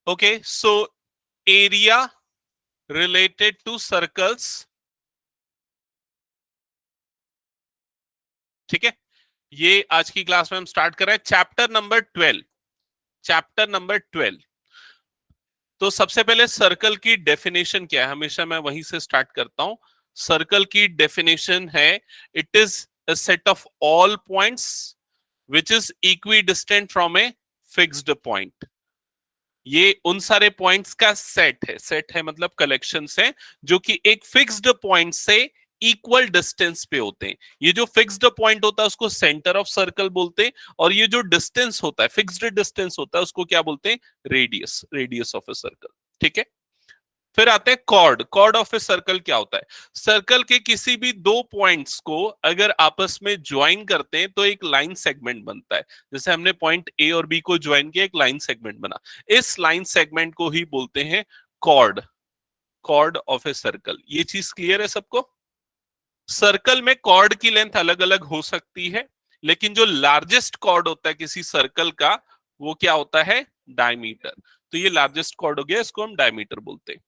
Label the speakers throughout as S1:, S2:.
S1: Okay, so area related to circles, ठीक है, ये आज की क्लास में हम स्टार्ट कर रहे हैं चैप्टर नंबर 12। Chapter number 12। तो सबसे पहले सर्कल की डेफिनेशन क्या है, हमेशा मैं वहीं से स्टार्ट करता हूं। सर्कल की डेफिनेशन है, it is a set of all points which is equi distant from a fixed point. ये उन सारे पॉइंट्स का सेट है। सेट है मतलब कलेक्शंस है जो कि एक फिक्स्ड पॉइंट से इक्वल डिस्टेंस पे होते हैं। ये जो फिक्स्ड पॉइंट होता है उसको सेंटर ऑफ सर्कल बोलते हैं, और ये जो डिस्टेंस होता है, फिक्स्ड डिस्टेंस होता है, उसको क्या बोलते हैं? Radius, radius of a circle. ठीक है, फिर आते हैं chord. Chord of a circle क्या होता है? सर्कल के किसी भी दो पॉइंट्स को अगर आपस में ज्वाइन करते हैं तो एक लाइन सेगमेंट बनता है। जैसे हमने पॉइंट ए और बी को ज्वाइन किया, एक लाइन सेगमेंट बना। इस लाइन सेगमेंट को ही बोलते हैं chord. Chord of a circle. ये चीज क्लियर है सबको? सर्कल में कॉर्ड की लेंथ अलग अलग हो सकती है, लेकिन जो लार्जेस्ट कॉर्ड होता है किसी सर्कल का, वो क्या होता है? डायमीटर। तो ये लार्जेस्ट कॉर्ड हो गया, इसको हम डायमीटर बोलते हैं।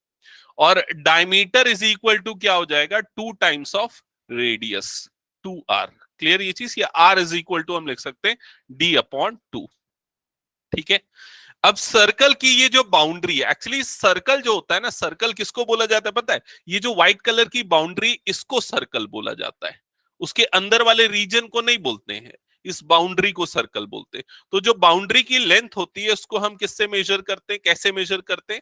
S1: और डायमीटर इज इक्वल टू क्या हो जाएगा? 2 times of radius, 2r। Clear ये चीज? या r इज इक्वल टू हम लिख सकते हैं d/2। ठीक है, अब सर्कल की ये जो बाउंड्री है, एक्चुअली सर्कल जो होता है ना, सर्कल किसको बोला जाता है पता है? ये जो व्हाइट कलर की बाउंड्री, इसको सर्कल बोला जाता है। उसके अंदर वाले रीजन को नहीं बोलते हैं, इस बाउंड्री को सर्कल बोलते हैं। तो जो बाउंड्री की लेंथ होती है उसको हम किससे मेजर करते हैं? कैसे मेजर करते हैं?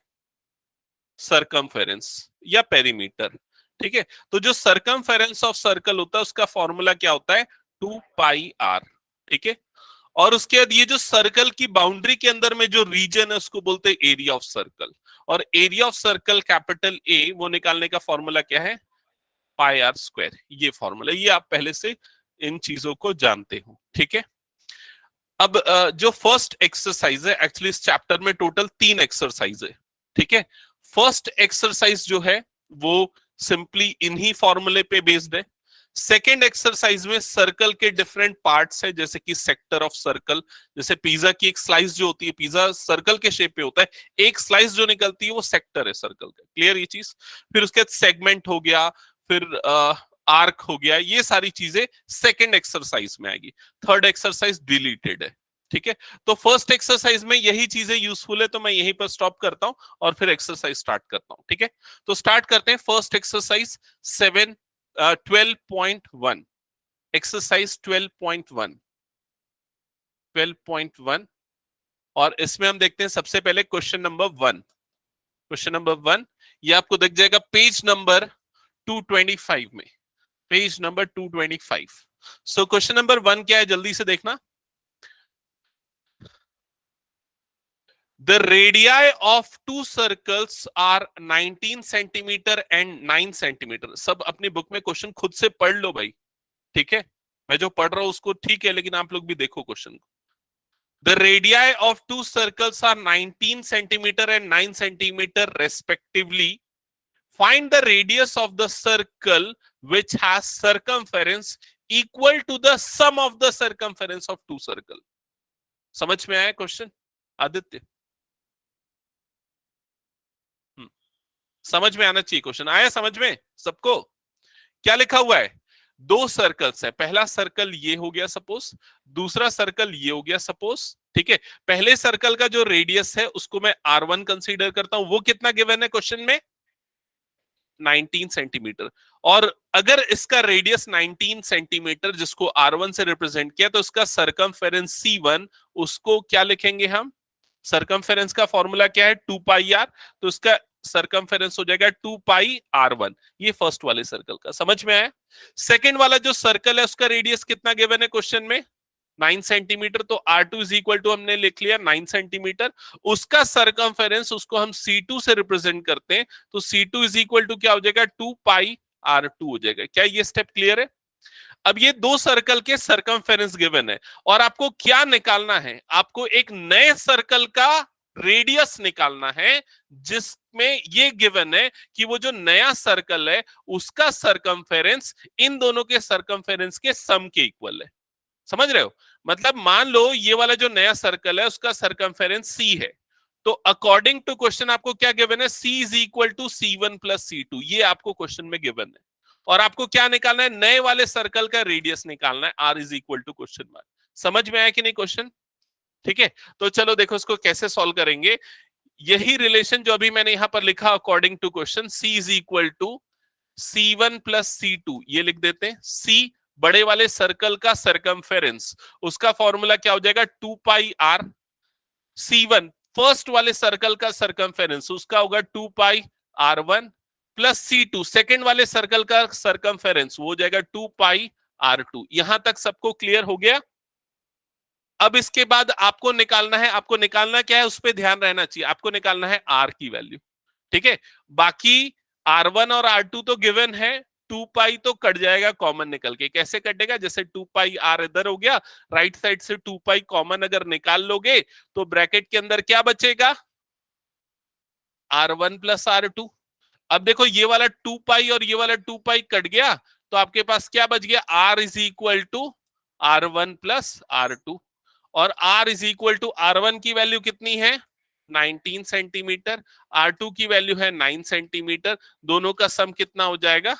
S1: सरकमफेरेंस या पेरीमीटर। ठीक है, तो जो सरकमफेरेंस ऑफ सर्कल होता है उसका फॉर्मूला क्या होता है? 2πr। ठीक है, और उसके बाद ये जो सर्कल की बाउंड्री के अंदर में जो रीजन है उसको बोलते हैं एरिया ऑफ सर्कल। और area of circle capital A, वो निकालने का फॉर्मूला क्या है? πr²। ये फॉर्मूला, ये आप पहले से इन चीजों को जानते हो। ठीक है, अब जो फर्स्ट एक्सरसाइज है, एक्चुअली इस चैप्टर में टोटल 3 एक्सरसाइज है। ठीक है, फर्स्ट एक्सरसाइज जो है वो सिंपली इन्हीं फॉर्मूले पे बेस्ड है। सेकेंड एक्सरसाइज में सर्कल के डिफरेंट पार्ट्स है, जैसे कि सेक्टर ऑफ सर्कल। जैसे पिज्जा की एक स्लाइस जो होती है, पिज्जा सर्कल के शेप पे होता है, एक स्लाइस जो निकलती है वो सेक्टर है सर्कल का। क्लियर ये चीज? फिर उसके बाद सेगमेंट हो गया, फिर आर्क हो गया, ये सारी चीजें सेकेंड एक्सरसाइज में आएगी। थर्ड एक्सरसाइज डिलीटेड है। ठीक है, तो फर्स्ट एक्सरसाइज में यही चीजें यूजफुल है, तो मैं यहीं पर स्टॉप करता हूं और फिर एक्सरसाइज स्टार्ट करता हूं। ठीक है, तो स्टार्ट करते हैं फर्स्ट एक्सरसाइज 12.1। एक्सरसाइज 12.1। 12.1, और इसमें हम देखते हैं सबसे पहले क्वेश्चन नंबर 1। क्वेश्चन नंबर 1 ये आपको दिख जाएगा पेज नंबर 225 में। Page number 225। So question number 1 क्या है, जल्दी से देखना। The radii of two circles are 19 centimetre and 9 centimetre. सब अपनी बुक में क्वेश्चन खुद से पढ़ लो भाई। ठीक है, मैं जो पढ़ रहा हूं उसको ठीक है, लेकिन आप लोग भी देखो क्वेश्चन को। The radii of two circles are 19 centimetre and 9 centimetre respectively. Find the radius of the circle which has circumference equal to the sum of the circumference of two circle. समझ में आया क्वेश्चन आदित्य? समझ में आना चाहिए question. आया समझ में सबको? क्या लिखा हुआ है? दो सर्कल्स है, पहला सर्कल ये हो गया सपोज, दूसरा सर्कल ये हो गया सपोज। ठीक है, पहले सर्कल का जो रेडियस है उसको मैं r1 कंसीडर करता हूं। वो कितना गिवन है क्वेश्चन में? 19 सेंटीमीटर। और अगर इसका रेडियस 19 सेंटीमीटर जिसको r1 से रिप्रेजेंट किया, तो इसका सरकमफेरेंस c1, उसको क्या लिखेंगे हम? सरकमफेरेंस का फॉर्मूला क्या है? 2πr। तो इसका सरकमफेरेंस हो जाएगा 2πr1। ये फर्स्ट वाले सर्कल का समझ में आया? सेकंड वाला जो सर्कल है उसका रेडियस कितना गिवन है क्वेश्चन में? 9 सेंटीमीटर। तो r2 इज इक्वल टू हमने लिख लिया 9 सेंटीमीटर। उसका सरकमफेरेंस उसको हम c2 से रिप्रेजेंट करते हैं, तो c2 इज इक्वल टू क्या हो जाएगा? 2πr2 हो जाएगा। क्या ये स्टेप क्लियर है? अब ये दो सर्कल के सरकमफेरेंस गिवन है, और आपको क्या निकालना है? आपको एक नए सर्कल का रेडियस निकालना है, जिसमें ये गिवन है कि वो जो नया सर्कल है उसका सरकमफेरेंस इन दोनों के सरकमफेरेंस के सम के इक्वल है। समझ रहे हो? मतलब मान लो ये वाला जो नया सर्कल है उसका सरकमफेरेंस c है, तो अकॉर्डिंग टू क्वेश्चन आपको क्या गिवन है, C is equal to C1 plus C2, ये आपको क्वेश्चन में गिवन है। और आपको क्या निकालना है, नए वाले सर्कल का रेडियस निकालना है, R is equal to question mark. समझ में आया कि नहीं क्वेश्चन? ठीक है, तो चलो देखो इसको कैसे सॉल्व करेंगे। यही रिलेशन जो अभी मैंने यहां पर लिखा according to question, C is equal to C1 plus C2, ये लिख देते हैं। C बड़े वाले सर्कल का सरकमफेरेंस, उसका फॉर्मूला क्या हो जाएगा, 2 पाई R। C1 फर्स्ट वाले सर्कल का सरकमफेरेंस, उसका होगा 2 पाई R1 प्लस C2 सेकंड वाले सर्कल का सरकमफेरेंस, वो हो जाएगा 2 पाई R2। यहां तक सबको क्लियर हो गया? अब इसके बाद आपको निकालना है, आपको निकालना क्या है उस पर ध्यान रहना चाहिए, आपको निकालना है R की वैल्यू। ठीक है, बाकी R1 और R2 तो गिवन है, 2 पाई तो कट जाएगा कॉमन निकल के। कैसे कटेगा, जैसे 2 पाई R इधर हो गया, राइट साइड से 2 पाई कॉमन अगर निकाल लोगे तो ब्रैकेट के अंदर क्या बचेगा, R1 प्लस R2। अब देखो ये वाला 2 पाई और ये वाला 2 पाई कट गया, तो आपके पास क्या बच गया, R is equal to R1 plus R2। और R is equal to R1 की वैल्यू कितनी है, 19 सेंटीमीटर, R2 की वैल्यू है 9 सेंटीमीटर, दोनों का सम कितना हो जाएगा,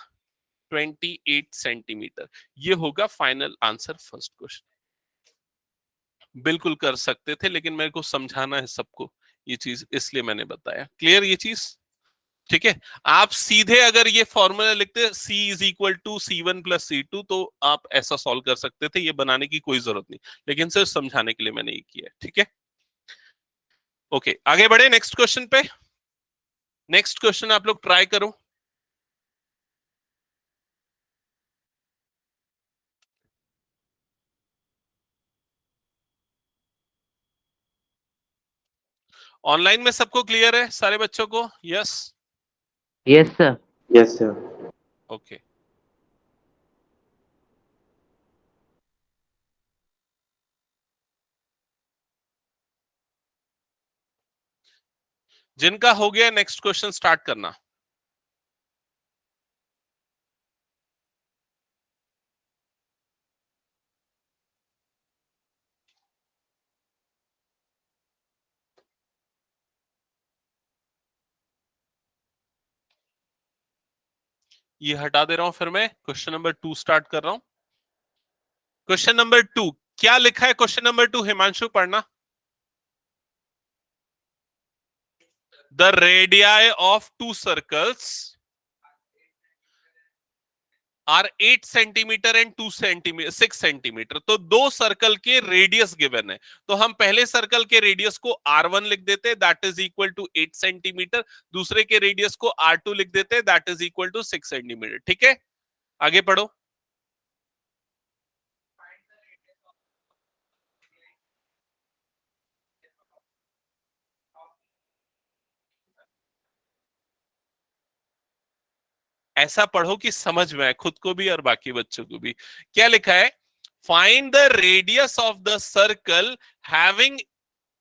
S1: 28 सेंटीमीटर। ये होगा फाइनल आंसर फर्स्ट क्वेश्चन। बिल्कुल कर सकते थे, लेकिन मेरे को समझाना है सबको ये चीज, इसलिए मैंने बताया। क्लियर ये चीज? ठीक है, आप सीधे अगर ये फॉर्मूला लिखते C is equal to C1 plus C2 तो आप ऐसा सॉल्व कर सकते थे, ये बनाने की कोई जरूरत नहीं, लेकिन सिर्फ समझाने के लिए मैंने ये किया है। ठीक है, ओके, आगे बढ़े नेक्स्ट क्वेश्चन पे। नेक्स्ट क्वेश्चन आप लोग ट्राई करो। ऑनलाइन में सबको क्लियर है, सारे बच्चों को? Yes
S2: yes sir.
S3: Yes sir.
S1: Okay, जिनका हो गया नेक्स्ट क्वेश्चन स्टार्ट करना। ये हटा दे रहा हूं, फिर मैं क्वेश्चन नंबर 2 स्टार्ट कर रहा हूं। क्वेश्चन नंबर 2 क्या लिखा है, क्वेश्चन नंबर 2 हिमांशु पढ़ना। The radii of 2 circles are 8 centimetre and 2 centimetre 6 centimetre. तो दो सर्कल के रेडियस गिवन है, तो हम पहले सर्कल के रेडियस को R1 लिख देते हैं, that is equal to 8 centimetre. दूसरे के रेडियस को R2 लिख देते हैं, that is equal to 6 centimetre. ठीक है, आगे पढ़ो। ऐसा पढ़ो कि समझ में आए खुद को भी और बाकी बच्चों को भी। क्या लिखा है, find the radius of the circle having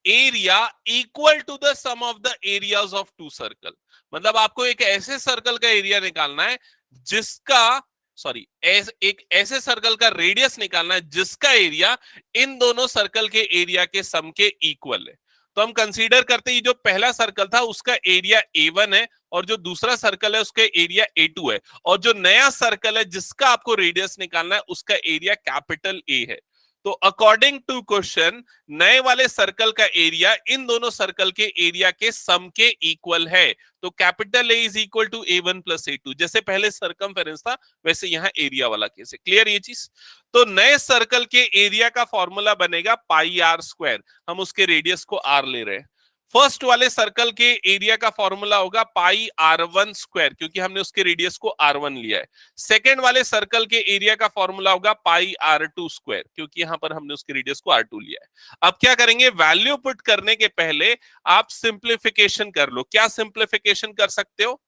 S1: area equal to the sum of the areas of 2 circle. मतलब आपको एक ऐसे सर्कल का एरिया निकालना है जिसका, सॉरी, एक ऐसे सर्कल का रेडियस निकालना है जिसका एरिया इन दोनों सर्कल के एरिया के सम के इक्वल है। तो हम कंसीडर करते हैं जो पहला सर्कल था उसका एरिया A1 है, और जो दूसरा सर्कल है उसका एरिया A2 है, और जो नया सर्कल है जिसका आपको रेडियस निकालना है उसका एरिया कैपिटल A है। तो अकॉर्डिंग टू क्वेश्चन नए वाले सर्कल का एरिया इन दोनों सर्कल के एरिया के सम के इक्वल है। तो capital A is equal to A1 plus A2, जैसे पहले सरकमफेरेंस था वैसे यहाँ एरिया वाला केस है। क्लियर ये चीज? तो नए सर्कल के एरिया का फॉर्मूला बनेगा पाई R स्क्वायर, हम उसके रेडियस को R ले रहे हैं। फर्स्ट वाले सर्कल के एरिया का फॉर्मूला होगा पाई R1 स्क्वायर, क्योंकि हमने उसके रेडियस को R1 लिया है। सेकेंड वाले सर्कल के एरिया का फॉर्मूला होगा पाई R2 स्क्वायर, क्योंकि यहां पर हमने उसके रेडियस को R2 लिया है। अब क्या करेंगे, वैल्यू पुट करने के पहले आप सिंप्लीफिकेशन कर लो। क्या सिंप्लीफिकेशन कर सकते हो,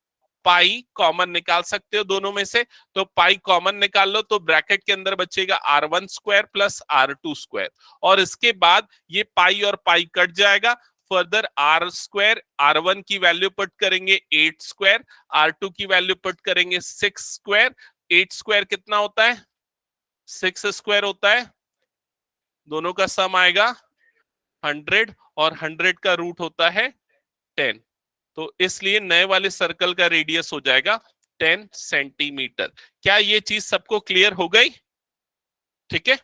S1: पाई कॉमन निकाल सकते हो दोनों में से, तो पाई कॉमन निकाल लो, तो ब्रैकेट के अंदर बचेगा R1 square plus R2 square, और इसके बाद ये पाई और पाई कट जाएगा। फर्दर R स्क्वायर, R1 की वैल्यू पुट करेंगे 8 स्क्वायर, R2 की वैल्यू पुट करेंगे 6 स्क्वायर। 8 स्क्वायर कितना होता है, 6 स्क्वायर होता है, दोनों का सम आएगा 100, और 100 का रूट होता है 10। तो इसलिए नए वाले सर्कल का रेडियस हो जाएगा 10 सेंटीमीटर। क्या ये चीज सबको क्लियर हो गई? ठीक है,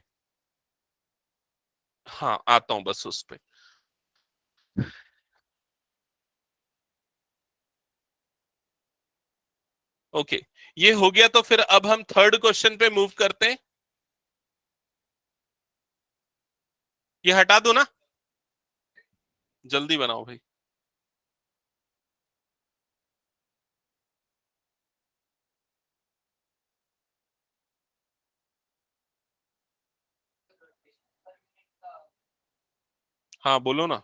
S1: हाँ आता हूं बस उस पे। ओके, ये हो गया। तो फिर अब हम थर्ड क्वेश्चन पे मूव करते हैं। ये हटा दो ना, जल्दी बनाओ भाई। हाँ बोलो ना।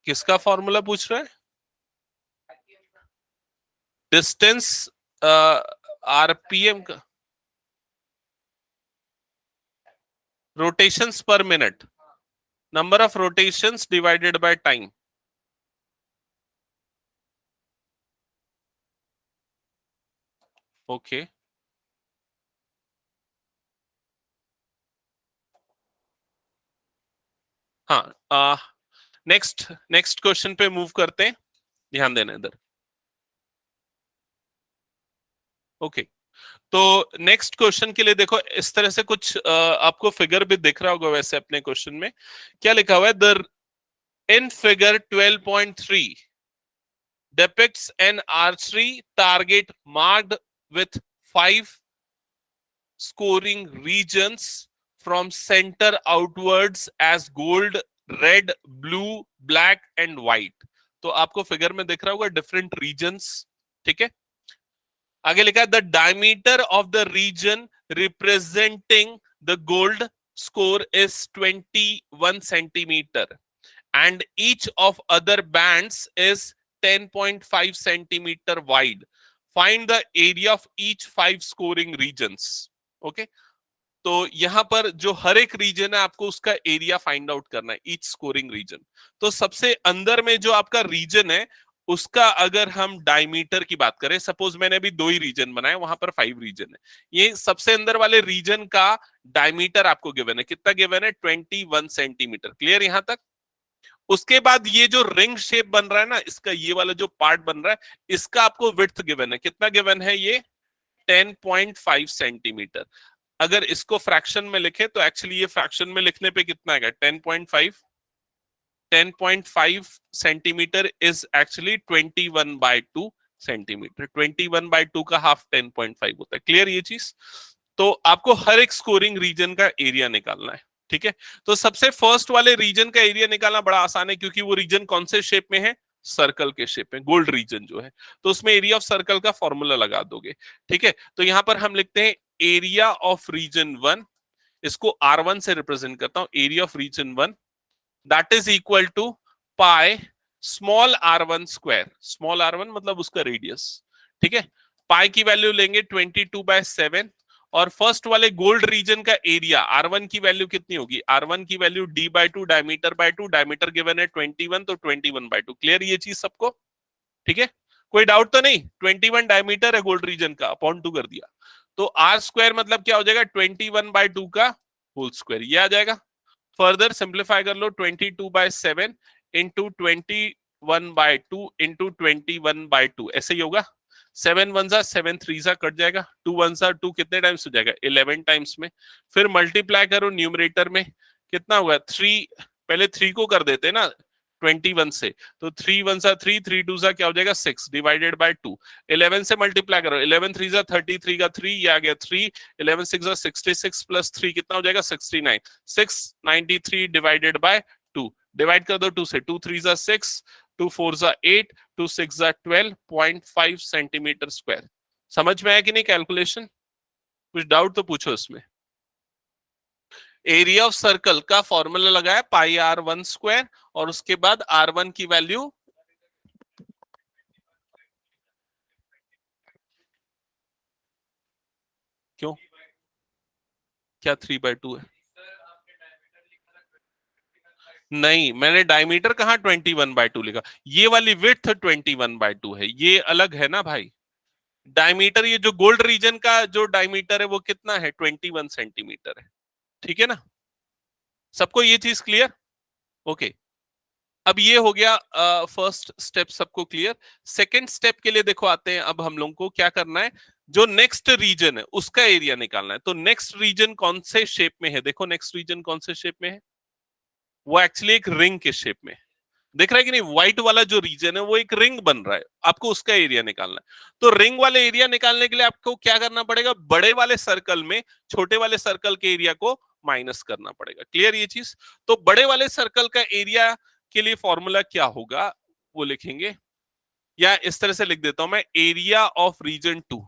S1: किसका फॉर्मूला पूछ रहे हैं? डिस्टेंस, आरपीएम का, रोटेशंस पर minute, number of rotations divided by time. Okay, हाँ, नेक्स्ट नेक्स्ट क्वेश्चन पे मूव करते हैं। ध्यान देना इधर। ओके, तो नेक्स्ट क्वेश्चन के लिए देखो, इस तरह से कुछ आपको फिगर भी दिख रहा होगा वैसे अपने क्वेश्चन में। क्या लिखा हुआ है? The in figure 12.3 depicts an archery target marked with 5 scoring regions from center outwards as gold, red, blue, black and white। तो आपको फिगर में दिख रहा होगा डिफरेंट रीजन्स। ठीक है, आगे लिखा है the diameter of the region representing the gold score is 21 centimetre and each of other bands is 10.5 centimeter wide. Find the area of each 5 scoring regions. Okay, तो यहां पर जो हर एक रीजन है आपको उसका एरिया फाइंड आउट करना है, ईच स्कोरिंग रीजन। तो सबसे अंदर में जो आपका रीजन है उसका अगर हम डायमीटर की बात करें, सपोज मैंने अभी 2 ही रीजन बनाए, वहां पर 5 रीजन है। ये सबसे अंदर वाले रीजन का डायमीटर आपको गिवन है, कितना गिवन है? 21 सेंटीमीटर। क्लियर यहां तक? उसके बाद ये जो रिंग शेप बन रहा है ना, इसका ये वाला जो पार्ट बन रहा है, इसका आपको विड्थ गिवन है, कितना गिवन है? ये 10.5 सेंटीमीटर। अगर इसको फ्रैक्शन में लिखे तो एक्चुअली ये फ्रैक्शन में लिखने पे कितना आएगा? 10.5 सेंटीमीटर इज एक्चुअली 21/2 सेंटीमीटर। 21/2 का हाफ 10.5 होता है। क्लियर ये चीज? तो आपको हर एक स्कोरिंग रीजन का एरिया निकालना है। ठीक है, तो सबसे फर्स्ट वाले रीजन का एरिया निकालना बड़ा आसान है, क्योंकि वो रीजन कौन से शेप में है? सर्कल के शेप में, गोल्ड रीजन जो है। तो उसमें एरिया ऑफ सर्कल का फॉर्मूला लगा दोगे। ठीक है, तो यहां पर हम लिखते हैं एरिया ऑफ रीजन 1, इसको R1 से रिप्रेजेंट करता हूं, area of region 1 that is equal to pi small r1 square. Small r1 मतलब उसका रेडियस। ठीक है, पाई की वैल्यू लेंगे 22/7, और फर्स्ट वाले गोल्ड रीजन का एरिया R1 की वैल्यू कितनी होगी? R1 की वैल्यू d/2 डायमीटर/2, डायमीटर गिवन है 21, तो 21/2। क्लियर ये चीज सबको? ठीक है, कोई डाउट तो नहीं? 21 डायमीटर है गोल्ड रीजन का, अपॉन 2 कर दिया, तो आर स्क्वायर मतलब क्या हो जाएगा? 21/2 का होल स्क्वायर, ये आ जाएगा। फर्दर सिंप्लीफाई कर लो, 22/7 इंटू 21/2 इंटू 21/2, ऐसे ही होगा। 7 1 जा 7 3 जा कट जाएगा, 2 1 जा 2 कितने टाइम्स हो जाएगा? 11 टाइम्स में। फिर मल्टीप्लाई करो न्यूमरेटर में, कितना होगा? 3, पहले 3 को कर देते हैं ना 21 से, तो 3 1 जा 3, 3 2 जा क्या हो जाएगा? 6 डिवाइडेड बाय 2। 11 से मल्टीप्लाई करो, 11 3 जा 33 का 3, ये आ गया 3, 11 6 जा 66 प्लस 3 कितना हो जाएगा? 69, 693 डिवाइडेड बाय 2। डिवाइड कर दो 2 से, 2 3 जा 6, 2 4 जा 8, 2 6 जा 12.5 सेंटीमीटर स्क्वायर। समझ में आया कि नहीं कैलकुलेशन? कुछ डाउट तो पूछो इसमें। एरिया ऑफ सर्कल का फॉर्मूला लगाया पाई r1 स्क्वायर, और उसके बाद r1 की वैल्यू क्यों, क्या 3/2 है? नहीं, मैंने डायमीटर कहा 21/2 लिखा, ये वाली विड्थ 21/2 है, ये अलग है ना भाई। डायमीटर, ये जो गोल्ड रीजन का जो डायमीटर है वो कितना है? 21 सेंटीमीटर है। ठीक है ना? सबको ये चीज क्लियर? ओके, अब ये हो गया फर्स्ट स्टेप सबको क्लियर। सेकंड स्टेप के लिए देखो आते हैं, अब हम लोगों को क्या करना है, जो नेक्स्ट रीजन है उसका एरिया निकालना है। तो नेक्स्ट रीजन कौन से शेप में है? देखो नेक्स्ट रीजन कौन से शेप में है, वो एक्चुअली एक रिंग के शेप में है। दिख रहा है कि नहीं? व्हाइट वाला जो रीजन है वो एक रिंग बन रहा है, आपको उसका एरिया निकालना है। तो रिंग वाले एरिया निकालने के लिए आपको क्या करना पड़ेगा, बड़े वाले सर्कल में छोटे वाले सर्कल के एरिया को माइनस करना पड़ेगा। क्लियर ये चीज? तो बड़े वाले सर्कल का एरिया के लिए फॉर्मूला क्या होगा वो लिखेंगे, या इस तरह से लिख देता हूं मैं, area of region two,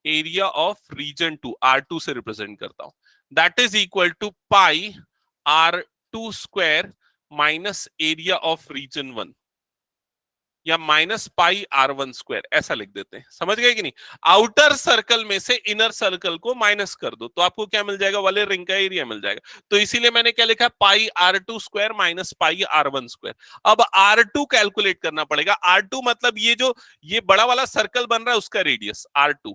S1: area of region two R2 से रिप्रेजेंट करता हूं, that is equal to pi R2 square minus area of region 1, या माइनस पाई R1 स्क्वायर, ऐसा लिख देते हैं। समझ गए कि नहीं? आउटर सर्कल में से इनर सर्कल को माइनस कर दो तो आपको क्या मिल जाएगा, वाले रिंग का एरिया मिल जाएगा। तो इसीलिए मैंने क्या लिखा, पाई R2 स्क्वायर माइनस पाई R1 स्क्वायर। अब R2 कैलकुलेट करना पड़ेगा। R2 मतलब ये बड़ा वाला सर्कल बन रहा है उसका रेडियस R2।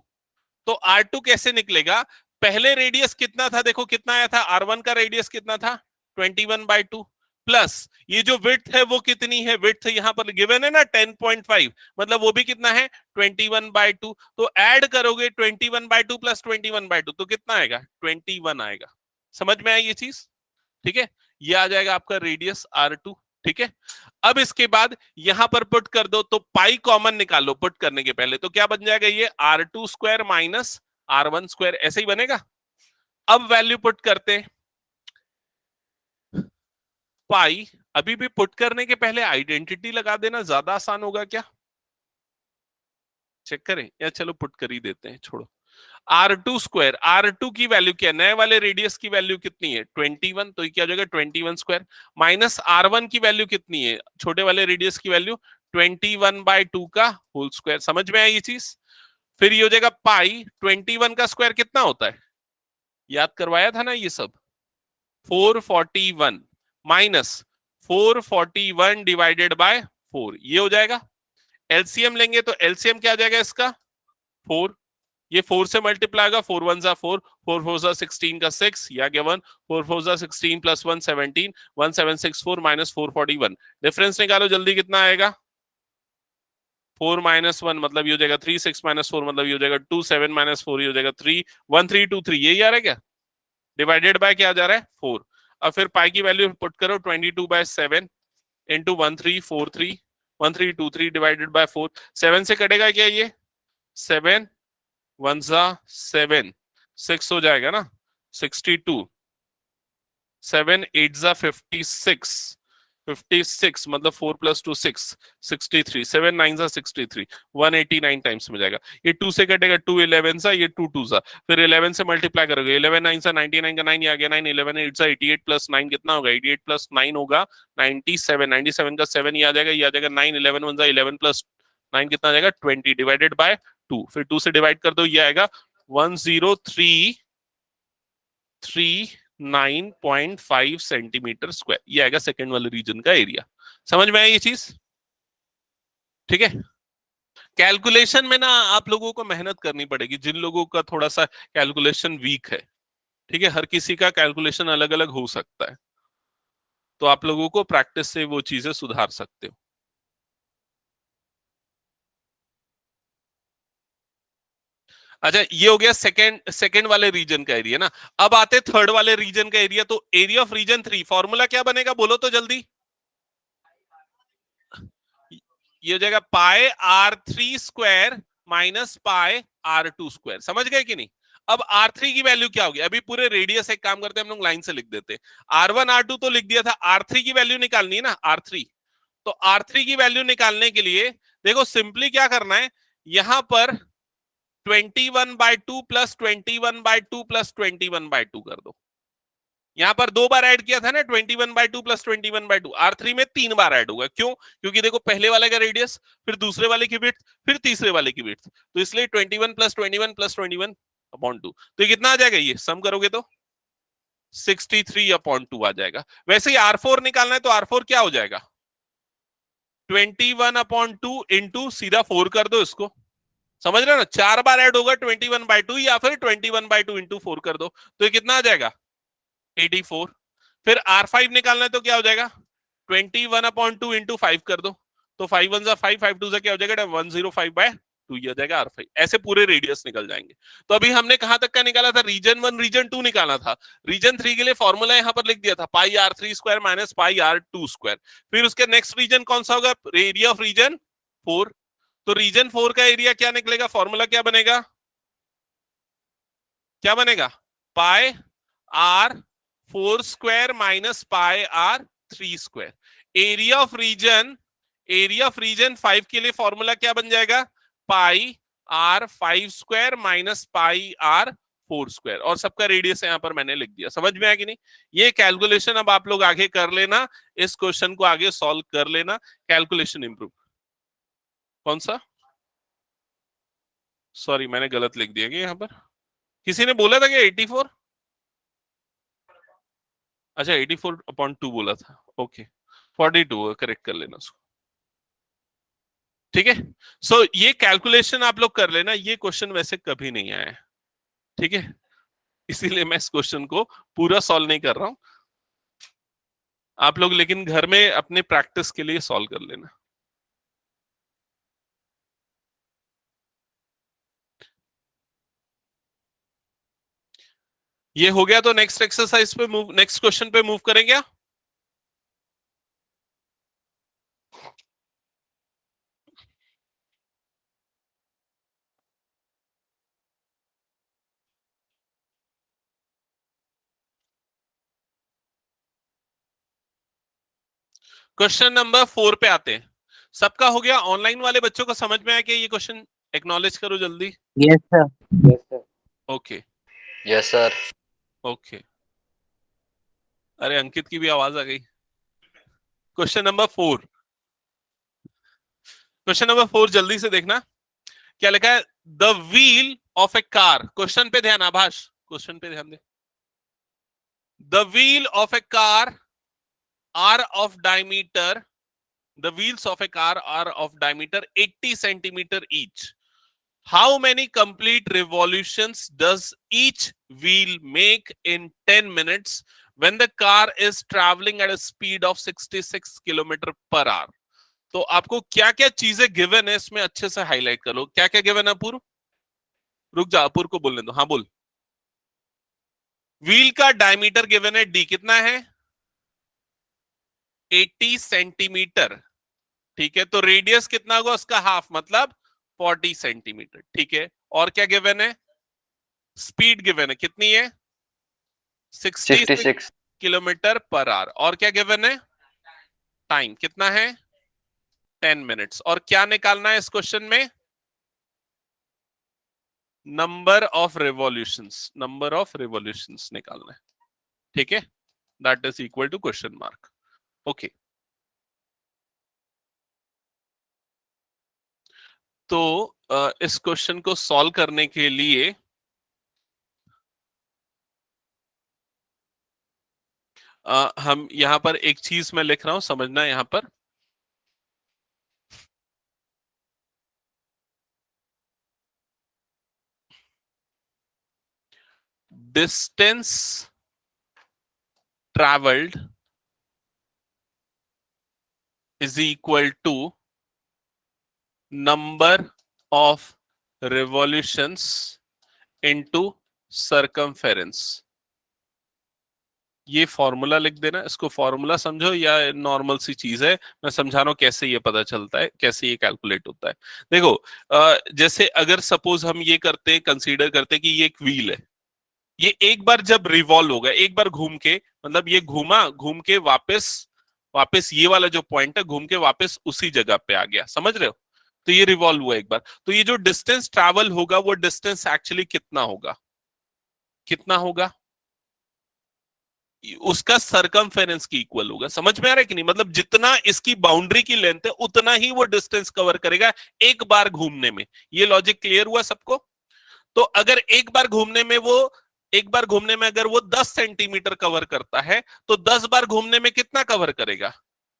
S1: तो R2 कैसे निकलेगा, पहले रेडियस कितना था, देखो कितना आया था, R1 का रेडियस कितना था 21/2, प्लस ये जो विड्थ है वो कितनी है, विड्थ यहां पर गिवन है ना 10.5, मतलब वो भी कितना है 21/2। तो ऐड करोगे 21/2 प्लस 21/2 तो कितना आएगा, 21 आएगा। समझ में आई ये चीज? ठीक है, ये आ जाएगा आपका रेडियस R2। ठीक है, अब इसके बाद यहां पर पुट कर दो, तो पाई कॉमन निकालो पुट करने के पहले, तो क्या बन जाएगा, ये R2 square minus R1 square, ऐसे ही बनेगा। अब वैल्यू पुट करते हैं, पाई, अभी भी पुट करने के पहले आइडेंटिटी लगा देना ज्यादा आसान होगा क्या, चेक करें, या चलो पुट कर ही देते हैं, छोड़ो। R2 स्क्वायर, R2 की वैल्यू क्या है, नए वाले रेडियस की वैल्यू कितनी है 21, तो ये क्या हो जाएगा 21 स्क्वायर, माइनस R1 की वैल्यू कितनी है, छोटे वाले रेडियस की वैल्यू 21/2 का होल स्क्वायर। समझ में आई ये चीज? फिर ये हो जाएगा पाई 21 का स्क्वायर कितना होता है, याद करवाया था ना ये सब, 441 माइनस 441 डिवाइडेड बाय 4, ये हो जाएगा। एलसीएम लेंगे तो एलसीएम क्या आ जाएगा इसका 4, ये 4 से मल्टीप्लाई होगा, 4 1 4, 4 4 16 का 6, या क्या 1, 4 4 16 प्लस 1 17, 1764 माइनस 441, डिफरेंस निकालो जल्दी कितना आएगा, 4 माइनस 1 मतलब ये हो जाएगा 3, 6 माइनस 4 मतलब ये हो जाएगा 2, 7 माइनस 4 ये हो जाएगा 3, 1323, यही आ रहा है क्या, डिवाइडेड बाय क्या जा रहा है 4। अब फिर पाई की वैल्यू पुट करो 22/7 इंटू 1343, 1323 डिवाइडेड बाय 4, 7 से कटेगा क्या, ये 7 1 7, 6 हो जाएगा ना 62, 7 8 56, 56 मतलब 4 + 2 6, 63, 7 9 63, 189 टाइम्स में जाएगा। ये 2 से कटेगा 2 11 सा, ये 2 2 सा, फिर 11 से मल्टीप्लाई करोगे, 11 9 सा 99 का 9 ये आ गया 9, 11 8 सा 88 प्लस 9 कितना होगा, 88 प्लस 9 होगा 97, 97 का 7 ये आ जाएगा, ये आ जाएगा 9, 11 1 11 प्लस 9 कितना आ जाएगा 20 डिवाइडेड बाय 2, फिर 2 से डिवाइड कर दो, ये आएगा 1033.5 सेंटीमीटर स्क्वायर, ये आएगा सेकंड वाले रीजन का एरिया। समझ में आई ये चीज? ठीक है, कैलकुलेशन में ना आप लोगों को मेहनत करनी पड़ेगी, जिन लोगों का थोड़ा सा कैलकुलेशन वीक है। ठीक है, हर किसी का कैलकुलेशन अलग अलग हो सकता है, तो आप लोगों को प्रैक्टिस से वो चीजें सुधार सकते हो। अच्छा, ये हो गया सेकंड वाले रीजन का एरिया ना। अब आते थर्ड वाले रीजन का एरिया, तो एरिया ऑफ रीजन 3 फॉर्मूला क्या बनेगा, बोलो तो जल्दी। ये हो जाएगा पाई R3 स्क्वायर माइनस पाई R2 स्क्वायर। समझ गए कि नहीं? अब R3 की वैल्यू क्या होगी, अभी पूरे रेडियस एक काम करते हैं हम लोग, लाइन से लिख देते हैं। R1 R2 तो लिख दिया था, R3 की वैल्यू निकालनी है ना, R3। तो R3 की वैल्यू निकालने के लिए देखो सिंपली क्या करना है, यहां पर 21/2 प्लस 21/2 प्लस 21/2 कर दो। यहां पर 2 बार ऐड किया था ना 21/2 प्लस 21/2, R3 में 3 बार ऐड होगा, क्यों, क्योंकि देखो पहले वाले का रेडियस, फिर दूसरे वाले की विड्थ, फिर तीसरे वाले की विड्थ, तो इसलिए 21 प्लस 21 प्लस 21/2, तो ये कितना आ जाएगा, ये सम करोगे तो 63/2 आ जाएगा। वैसे ही R4 निकालना है तो R4 क्या हो जाएगा, 21/2 इंटू सीधा 4 कर दो इसको। समझ रहे हो ना, 4 बार ऐड होगा 21/2, या फिर 21/2 इंटू 4 कर दो, तो ये कितना आ जाएगा 84। फिर R5 निकालना है तो क्या हो जाएगा 21/2 इंटू 5 कर दो, तो 5 1 जा 5, 5 2 जा क्या हो जाएगा 105/2, ये हो जाएगा R5। ऐसे पूरे रेडियस निकल जाएंगे। तो अभी हमने कहां तक का निकाला था, रीजन 1 रीजन 2 निकाला था। रीजन 3 के लिए फॉर्मूला यहां पर लिख दिया था पाई R3 स्क्वायर माइनस पाई R2 स्क्वायर। फिर उसके नेक्स्ट रीजन कौन सा होगा, एरिया ऑफ रीजन 4। तो रीजन 4 का एरिया क्या निकलेगा, फॉर्मूला क्या बनेगा, क्या बनेगा, pi R4 square minus pi R3 square. Area of region 5 के लिए फॉर्मूला क्या बन जाएगा, pi R5 square minus pi R4 square. और सबका रेडियस यहां पर मैंने लिख दिया। समझ में आया कि नहीं? ये कैलकुलेशन अब आप लोग आगे कर लेना, इस क्वेश्चन को आगे सॉल्व कर लेना, कैलकुलेशन इंप्रूव। कौन सा, सॉरी मैंने गलत लिख दिया कि यहां पर किसी ने बोला था कि 84, अच्छा 84/2 बोला था, ओके 42 करेक्ट कर लेना उसको, ठीक है। सो ये कैलकुलेशन आप लोग कर लेना, ये क्वेश्चन वैसे कभी नहीं आया है, ठीक है, इसीलिए मैं इस क्वेश्चन को पूरा सॉल्व नहीं कर रहा हूं। आप लोग लेकिन घर में अपने प्रैक्टिस के लिए सॉल्व कर लेना। ये हो गया तो नेक्स्ट एक्सरसाइज पे मूव, नेक्स्ट क्वेश्चन पे मूव करेंगे। क्वेश्चन नंबर 4 पे आते हैं। सबका हो गया, ऑनलाइन वाले बच्चों को समझ में आया कि ये क्वेश्चन, एक्नॉलेज करो जल्दी।
S2: Yes sir. Yes sir.
S1: Okay
S3: yes sir.
S1: Okay, अरे अंकित की भी आवाज आ गई। क्वेश्चन नंबर 4, क्वेश्चन नंबर 4 जल्दी से देखना क्या लिखा है, the wheel of a car, question पे ध्यान, आभाष क्वेश्चन पे ध्यान दे। The wheel of a car are of diameter, the wheels of a car are of diameter 80 centimeter each. How many complete revolutions does each wheel make in 10 minutes when the car is traveling at a speed of 66 km per hour? तो आपको क्या क्या चीजें given है इसमें अच्छे से highlight कर लो। क्या क्या गिवन है अपूर्व, रुक जा अपूर्व को बोलने दो, हाँ बोल। व्हील का डायमीटर गिवन है, डी कितना है 80 सेंटीमीटर, ठीक है। तो रेडियस कितना होगा उसका हाफ, मतलब 40 सेंटीमीटर, ठीक है। और क्या गिवन है, स्पीड गिवन है, कितनी है 66 किलोमीटर पर आवर। और क्या गिवन है, टाइम कितना है 10 मिनट्स। और क्या निकालना है इस क्वेश्चन में, number of revolutions, number of revolutions निकालना है, ठीक है। That is equal to question mark, okay. तो इस क्वेश्चन को सॉल्व करने के लिए हम यहां पर एक चीज मैं लिख रहा हूं, समझना यहां पर। Distance travelled is equal to number of revolutions into circumference। ये फॉर्मूला लिख देना, इसको फॉर्मूला समझो या नॉर्मल सी चीज है, मैं समझा रहा हूं कैसे ये पता चलता है, कैसे ये कैलकुलेट होता है। देखो जैसे अगर सपोज हम ये करते, कंसीडर करते कि ये एक व्हील है, ये एक बार जब रिवॉल्व होगा, एक बार घूम के, मतलब ये घूमा, घूम के वापस वापस ये वाला जो पॉइंट है घूम के वापस उसी जगह पे आ गया, समझ रहे हो? तो ये रिवॉल्व हुआ एक बार, तो ये जो डिस्टेंस ट्रैवल होगा वो डिस्टेंस एक्चुअली कितना होगा, कितना होगा, उसका सरकमफेरेंस की इक्वल होगा। समझ में आ रहा है कि नहीं? मतलब जितना इसकी बाउंड्री की लेंथ है उतना ही वो डिस्टेंस कवर करेगा एक बार घूमने में। ये लॉजिक क्लियर हुआ सबको? तो अगर एक बार घूमने में अगर वो 10 सेंटीमीटर कवर करता है तो 10 बार घूमने में कितना कवर करेगा,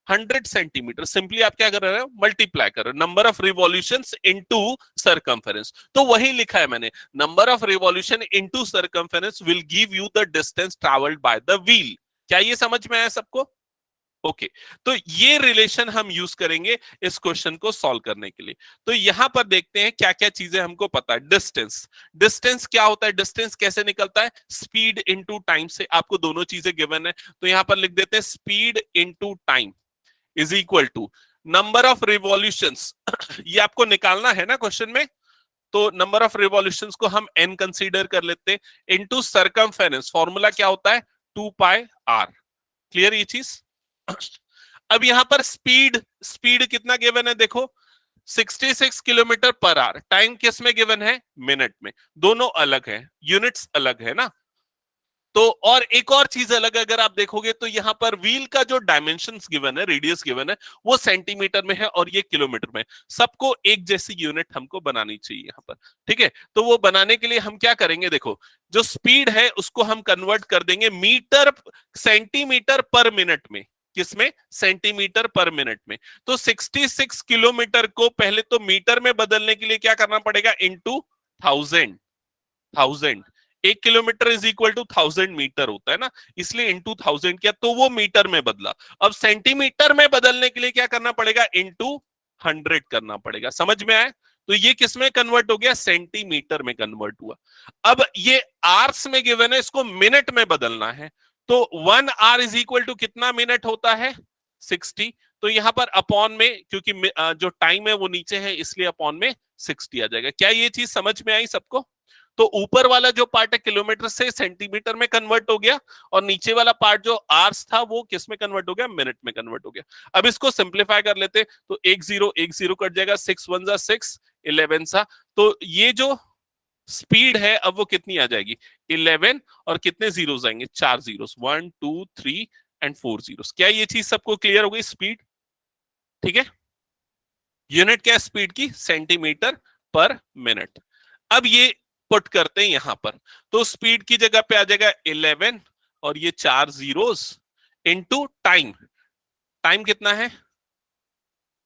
S1: 100 सेंटीमीटर। सिंपली आप क्या कर रहे हो, मल्टीप्लाई कर रहे हो, number of revolutions into circumference. तो वही लिखा है मैंने, number of revolution into circumference will give you the distance travelled by the wheel. क्या ये समझ में आया सबको? ओके तो ये रिलेशन हम यूज करेंगे इस क्वेश्चन को सॉल्व करने के लिए। तो यहां पर देखते हैं क्या क्या चीजें हमको पता है। डिस्टेंस, डिस्टेंस क्या होता है, डिस्टेंस कैसे निकलता है, स्पीड इनटू टाइम से। आपको दोनों चीजें गिवन है तो यहां पर लिख देते हैं speed into time is equal to number of revolutions ये आपको निकालना है ना क्वेश्चन में, तो नंबर ऑफ रिवॉल्यूशंस को हम n कंसीडर कर लेते हैं इनटू सरकमफेरेंस। फॉर्मूला क्या होता है 2 पाई r। क्लियर ये चीज? अब यहां पर स्पीड, स्पीड कितना गिवन है देखो 66 किलोमीटर पर आवर। टाइम किस में गिवन है, मिनट में। दोनों अलग है, यूनिट्स अलग है ना। तो और एक और चीज अलग अगर आप देखोगे तो यहां पर व्हील का जो डायमेंशंस गिवन है, रेडियस गिवन है, वो सेंटीमीटर में है और ये किलोमीटर में। सबको एक जैसी यूनिट हमको बनानी चाहिए यहां पर, ठीक है। तो वो बनाने के लिए हम क्या करेंगे, देखो जो स्पीड है उसको हम कन्वर्ट कर देंगे मीटर सेंटीमीटर पर मिनट में। किसमें, सेंटीमीटर पर मिनट में। तो 66 किलोमीटर को पहले तो मीटर में बदलने के लिए क्या करना पड़ेगा, into 1000। 1000, 1 kilometre is equal to 1000 metre होता है ना, इसलिए इंटू 1000 किया तो वो मीटर में बदला। अब सेंटीमीटर में बदलने के लिए क्या करना पड़ेगा, इंटू 100 करना पड़ेगा। समझ में आया? तो ये किस में कन्वर्ट हो गया, सेंटीमीटर में कन्वर्ट हुआ। अब ये आर्स में गिवन है, इसको मिनट में बदलना है। तो 1 आर इज इक्वल टू कितना मिनट होता है, 60। तो यहां पर अपॉन में, क्योंकि जो टाइम है वो नीचे है इसलिए अपॉन में 60 आ जाएगा। क्या ये चीज समझ में आई सबको? तो ऊपर वाला जो पार्ट है किलोमीटर से सेंटीमीटर में कन्वर्ट हो गया, और नीचे वाला पार्ट जो आर्स था वो किस में कन्वर्ट हो गया, मिनट में कन्वर्ट हो गया। अब इसको सिंप्लीफाई कर लेते, तो 1 0 कट जाएगा, 6 1 जा 6, 11 सा। तो ये जो स्पीड है अब वो कितनी आ जाएगी, 11, और कितने जीरोस आएंगे, 4 जीरोस, 1 2 3 एंड 4 जीरोस। क्या ये चीज सबको क्लियर हो गई, स्पीड? ठीक है, यूनिट क्या है स्पीड की, सेंटीमीटर पर मिनट। अब ये पुट करते हैं यहां पर, तो स्पीड की जगह पे आ जाएगा 11 और ये 4 जीरोस इनटू टाइम। टाइम कितना है,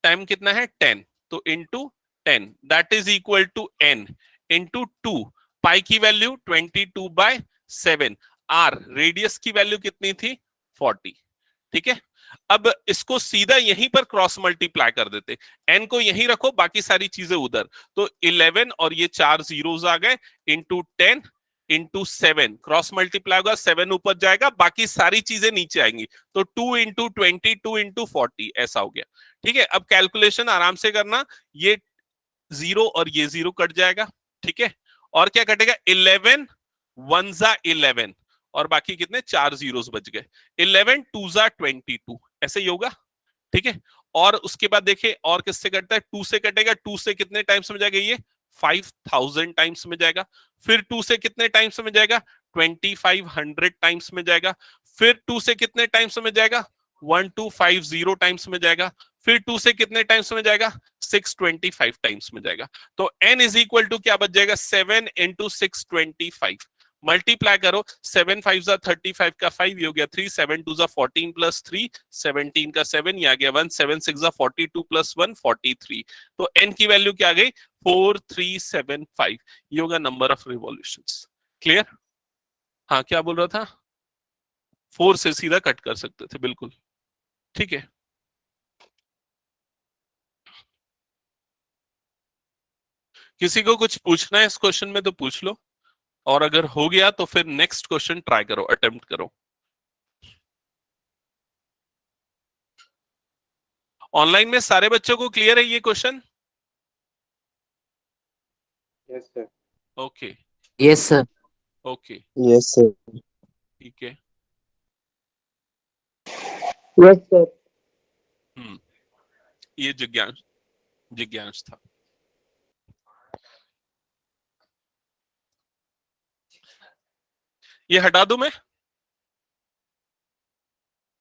S1: टाइम कितना है 10, तो into 10 that is equal to n into 2। Pi की वैल्यू 22/7। आर रेडियस की वैल्यू कितनी थी, 40। ठीक है, अब इसको सीधा यहीं पर क्रॉस मल्टीप्लाई कर देते, एन को यहीं रखो बाकी सारी चीजें उधर। तो 11 और ये 4 जीरोस आ गए इंटू 10 इंटू 7, क्रॉस मल्टीप्लाई होगा, 7 ऊपर जाएगा, बाकी सारी चीजें नीचे आएंगी। तो 2 इंटू 20, 2 इंटू 40 ऐसा हो गया। ठीक है, अब कैलकुलेशन आराम से करना, ये जीरो और ये जीरो कट जाएगा। ठीक है, और क्या कटेगा, 11 1 जा 11, और बाकी कितने, 4 जीरोस बच गए। 11 2 जा 22, ऐसे ही होगा। ठीक है, और उसके बाद देखिए और किससे कटता है, 2 से कटेगा। 2 से कितने टाइम्स में जाएगा, ये 5000 टाइम्स में जाएगा। फिर 2 से कितने टाइम्स में जाएगा, 2500 टाइम्स में जाएगा। फिर 2 से कितने टाइम्स में जाएगा, 1250 टाइम्स में जाएगा। फिर 2 से कितने टाइम्स में जाएगा, 625 टाइम्स में जाएगा। तो n इज इक्वल टू क्या बच जाएगा, 7 इंटू 625। मल्टीप्लाई करो, 7 5 जा 35 का 5 ये हो गया 3, 7 2 जा 14 प्लस 3 17 का 7 ये आ गया 1, 7 6 जा 42 प्लस 1 43। तो n की वैल्यू क्या आ गई, 4375। ये होगा नंबर ऑफ रिवॉल्यूशंस। क्लियर? हाँ क्या बोल रहा था, 4 से सीधा कट कर सकते थे, बिल्कुल ठीक है। किसी को कुछ पूछना है इस क्वेश्चन में तो पूछ लो, और अगर हो गया तो फिर नेक्स्ट क्वेश्चन ट्राई करो, अटेम्प्ट करो। ऑनलाइन में सारे बच्चों को क्लियर है ये question?
S2: Yes sir.
S1: Okay
S3: yes sir.
S1: Okay
S2: yes sir.
S1: ठीक है।
S2: Yes sir.
S1: ये जिज्ञांस जिज्ञांस था। ये हटा दूं मैं?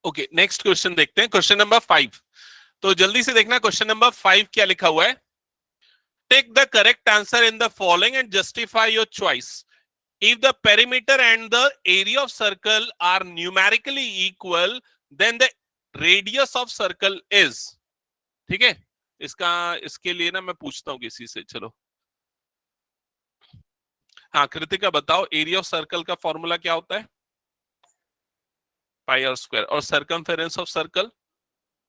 S1: ओके नेक्स्ट क्वेश्चन देखते हैं, क्वेश्चन नंबर 5। तो जल्दी से देखना क्वेश्चन नंबर 5 क्या लिखा हुआ है। Take the correct answer in the following and justify your choice. If the perimeter and the area of circle are numerically equal, then the radius of circle is। ठीक है, इसके लिए ना मैं पूछता हूं किसी से, चलो। हाँ कृतिका बताओ, एरिया ऑफ सर्कल का फॉर्मूला क्या होता है? पाई आर स्क्वायर, और circumference of circle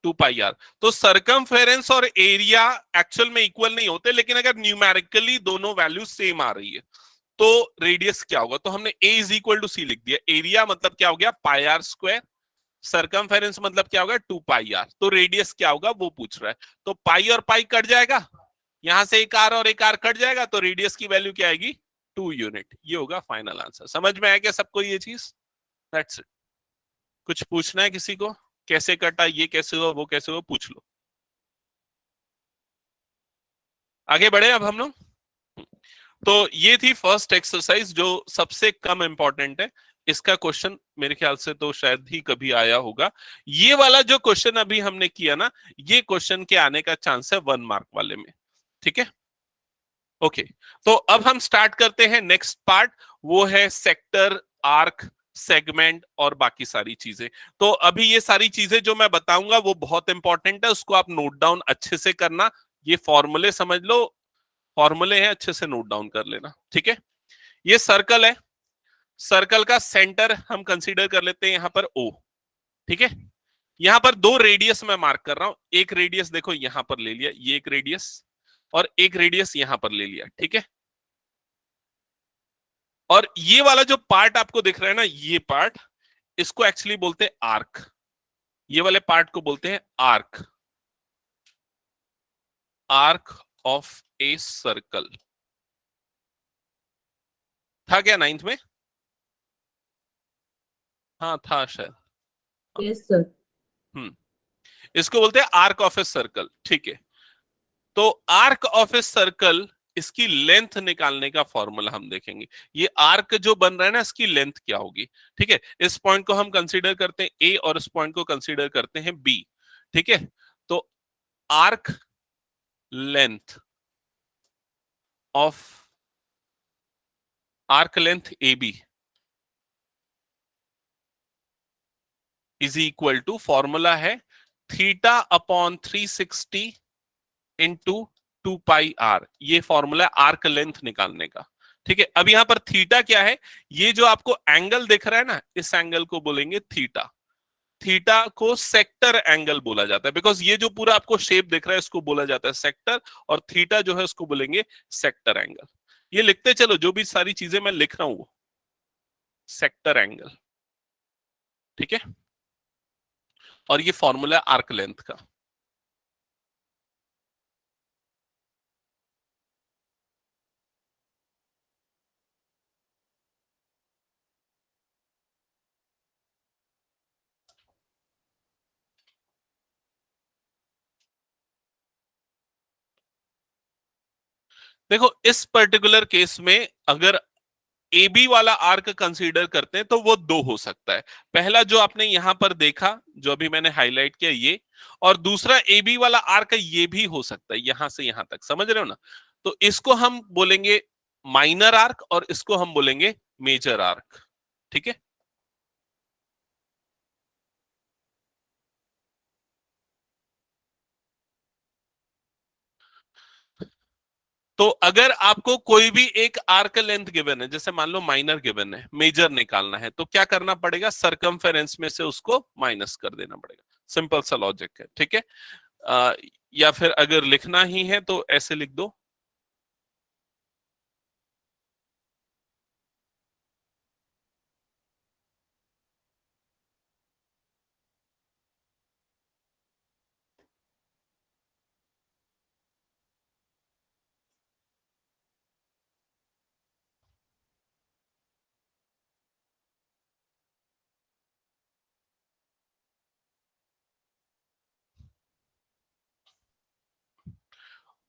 S1: 2 pi R. तो सर्कमफेरेंस और एरिया एक्चुअल में इक्वल नहीं होते, लेकिन अगर न्यूमेरिकली दोनों वैल्यू सेम आ रही है तो रेडियस क्या होगा? तो हमने a इज इक्वल टू सी लिख दिया। एरिया मतलब क्या हो गया? पाई आर स्क्वायर। सर्कमफेरेंस मतलब क्या होगा? 2 पाई आर। तो रेडियस क्या होगा वो पूछ रहा है। तो पाई और पाई कट जाएगा, यहां से एक आर और एक आर कट जाएगा, तो रेडियस की वैल्यू क्या आएगी? 2 यूनिट। ये होगा फाइनल आंसर। समझ में आया क्या सबको ये चीज? That's it. कुछ पूछना है किसी को? कैसे कटा, ये कैसे हुआ, वो कैसे हुआ, पूछ लो। आगे बढ़े अब हम लोग। तो ये थी फर्स्ट एक्सरसाइज जो सबसे कम इंपॉर्टेंट है। इसका क्वेश्चन मेरे ख्याल से तो शायद ही कभी आया होगा। ये वाला जो क्वेश्चन अभी हमने किया ना, ये क्वेश्चन के आने का चांस है 1 मार्क वाले में। ठीक है, ओके। तो अब हम स्टार्ट करते हैं नेक्स्ट पार्ट, वो है सेक्टर, आर्क, सेगमेंट और बाकी सारी चीजें। तो अभी ये सारी चीजें जो मैं बताऊंगा वो बहुत इंपॉर्टेंट है, उसको आप नोट डाउन अच्छे से करना। ये फॉर्मूले समझ लो, फॉर्मूले हैं, अच्छे से नोट डाउन कर लेना। ठीक है, ये सर्कल है, सर्कल का सेंटर हम कंसीडर कर लेते हैं यहां पर O। ठीक है, यहां पर 2 रेडियस मैं मार्क कर रहा हूं। एक रेडियस देखो यहां पर ले लिया, ये एक रेडियस, और एक रेडियस यहां पर ले लिया। ठीक है, और ये वाला जो पार्ट आपको दिख रहा है ना, ये पार्ट, इसको एक्चुअली बोलते हैं आर्क। ये वाले पार्ट को बोलते हैं arc, arc of a circle. था क्या 9th में? हाँ था शायद।
S2: Yes, sir.
S1: हम्म, इसको बोलते हैं आर्क ऑफ ए सर्कल। ठीक है, तो आर्क ऑफ ए सर्कल, इसकी लेंथ निकालने का फॉर्मूला हम देखेंगे। ये आर्क जो बन रहा है ना, इसकी लेंथ क्या होगी? ठीक है, इस पॉइंट को हम कंसीडर करते हैं ए और इस पॉइंट को कंसीडर करते हैं बी। ठीक है, तो arc length of, arc length A B is equal to, formula है theta upon 360 into 2 pi r. ये फॉर्मूला है आर्क लेंथ निकालने का। ठीक है, अब यहां पर थीटा क्या है? ये जो आपको एंगल दिख रहा है ना, इस एंगल को बोलेंगे थीटा। थीटा को सेक्टर एंगल बोला जाता है, बिकॉज ये जो पूरा आपको शेप दिख रहा है इसको बोला जाता है सेक्टर, और थीटा जो है उसको बोलेंगे सेक्टर एंगल। ये लिखते चलो, जो भी सारी चीजें मैं लिख रहा हूं वो सेक्टर एंगल। ठीक है, और ये फॉर्मूला है आर्क लेंथ का। देखो इस पर्टिकुलर केस में अगर ए बी वाला आर्क कंसीडर करते हैं तो वो 2 हो सकता है। पहला जो आपने यहां पर देखा, जो अभी मैंने हाईलाइट किया ये, और दूसरा ए बी वाला आर्क ये भी हो सकता है, यहां से यहां तक। समझ रहे हो ना? तो इसको हम बोलेंगे माइनर आर्क और इसको हम बोलेंगे मेजर आर्क। ठीक है, तो अगर आपको कोई भी एक आर्क लेंथ गिवन है, जैसे मान लो माइनर गिवन है, मेजर निकालना है, तो क्या करना पड़ेगा? सरकमफेरेंस में से उसको माइनस कर देना पड़ेगा। सिंपल सा लॉजिक है। ठीक है, या फिर अगर लिखना ही है तो ऐसे लिख दो,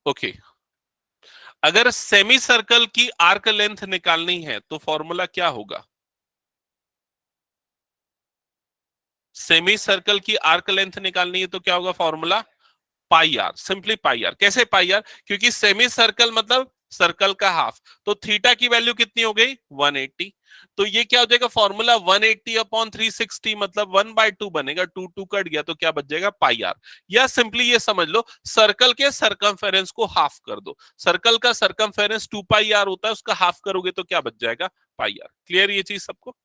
S1: ओके। अगर सेमी सर्कल की आर्क लेंथ निकालनी है तो फॉर्मूला क्या होगा? सेमी सर्कल की आर्क लेंथ निकालनी है तो क्या होगा formula? Pi R, simply pi R. कैसे पाई आर? क्योंकि सेमी सर्कल मतलब सर्कल का हाफ, तो थीटा की वैल्यू कितनी हो गई? 180। तो ये क्या हो जाएगा फॉर्मूला? 180 अपॉन 360, मतलब 1/2 बनेगा। 2 2 कट गया तो क्या बच जाएगा? Pi are. या सिंपली ये समझ लो, सर्कल के सरकमफेरेंस को हाफ कर दो। सर्कल का सरकमफेरेंस 2 पाई आर होता है, उसका हाफ करोगे तो क्या बच जाएगा? Pi are. क्लियर ये चीज सबको?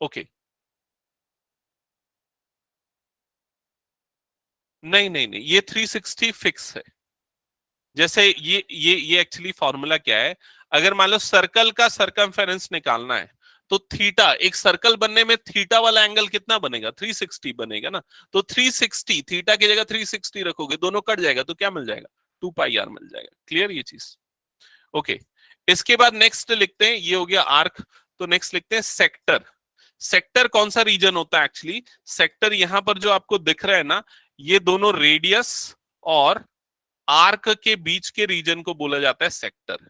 S1: ओके। नहीं नहीं नहीं, ये 360 फिक्स है। जैसे ये एक्चुअली फॉर्मूला क्या है, अगर मान लो सर्कल का सरकमफेरेंस निकालना है तो थीटा, एक सर्कल बनने में थीटा वाला एंगल कितना बनेगा, 360 बनेगा ना। तो 360, थीटा की जगह 360 रखोगे, दोनों कट जाएगा तो क्या मिल जाएगा, 2 पाई आर मिल जाएगा। क्लियर ये चीज? ओके। इसके बाद नेक्स्ट लिखते हैं, ये हो गया आर्क। तो नेक्स्ट लिखते हैं सेक्टर। सेक्टर कौन सा रीजन होता है एक्चुअली? सेक्टर यहां पर जो आपको दिख रहा है ना, ये दोनों रेडियस और आर्क के बीच के रीजन को बोला जाता है सेक्टर।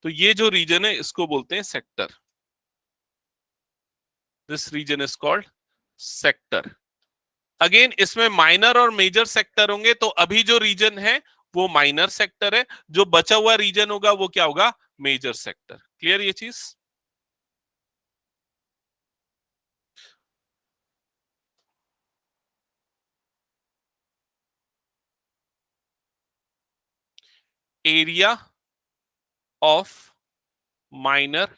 S1: तो ये जो रीजन है इसको बोलते हैं sector. This region is called sector. Again इसमें माइनर और मेजर सेक्टर होंगे, तो अभी जो रीजन है वो माइनर सेक्टर है, जो बचा हुआ रीजन होगा वो क्या होगा, मेजर सेक्टर। क्लियर ये चीज? Area of minor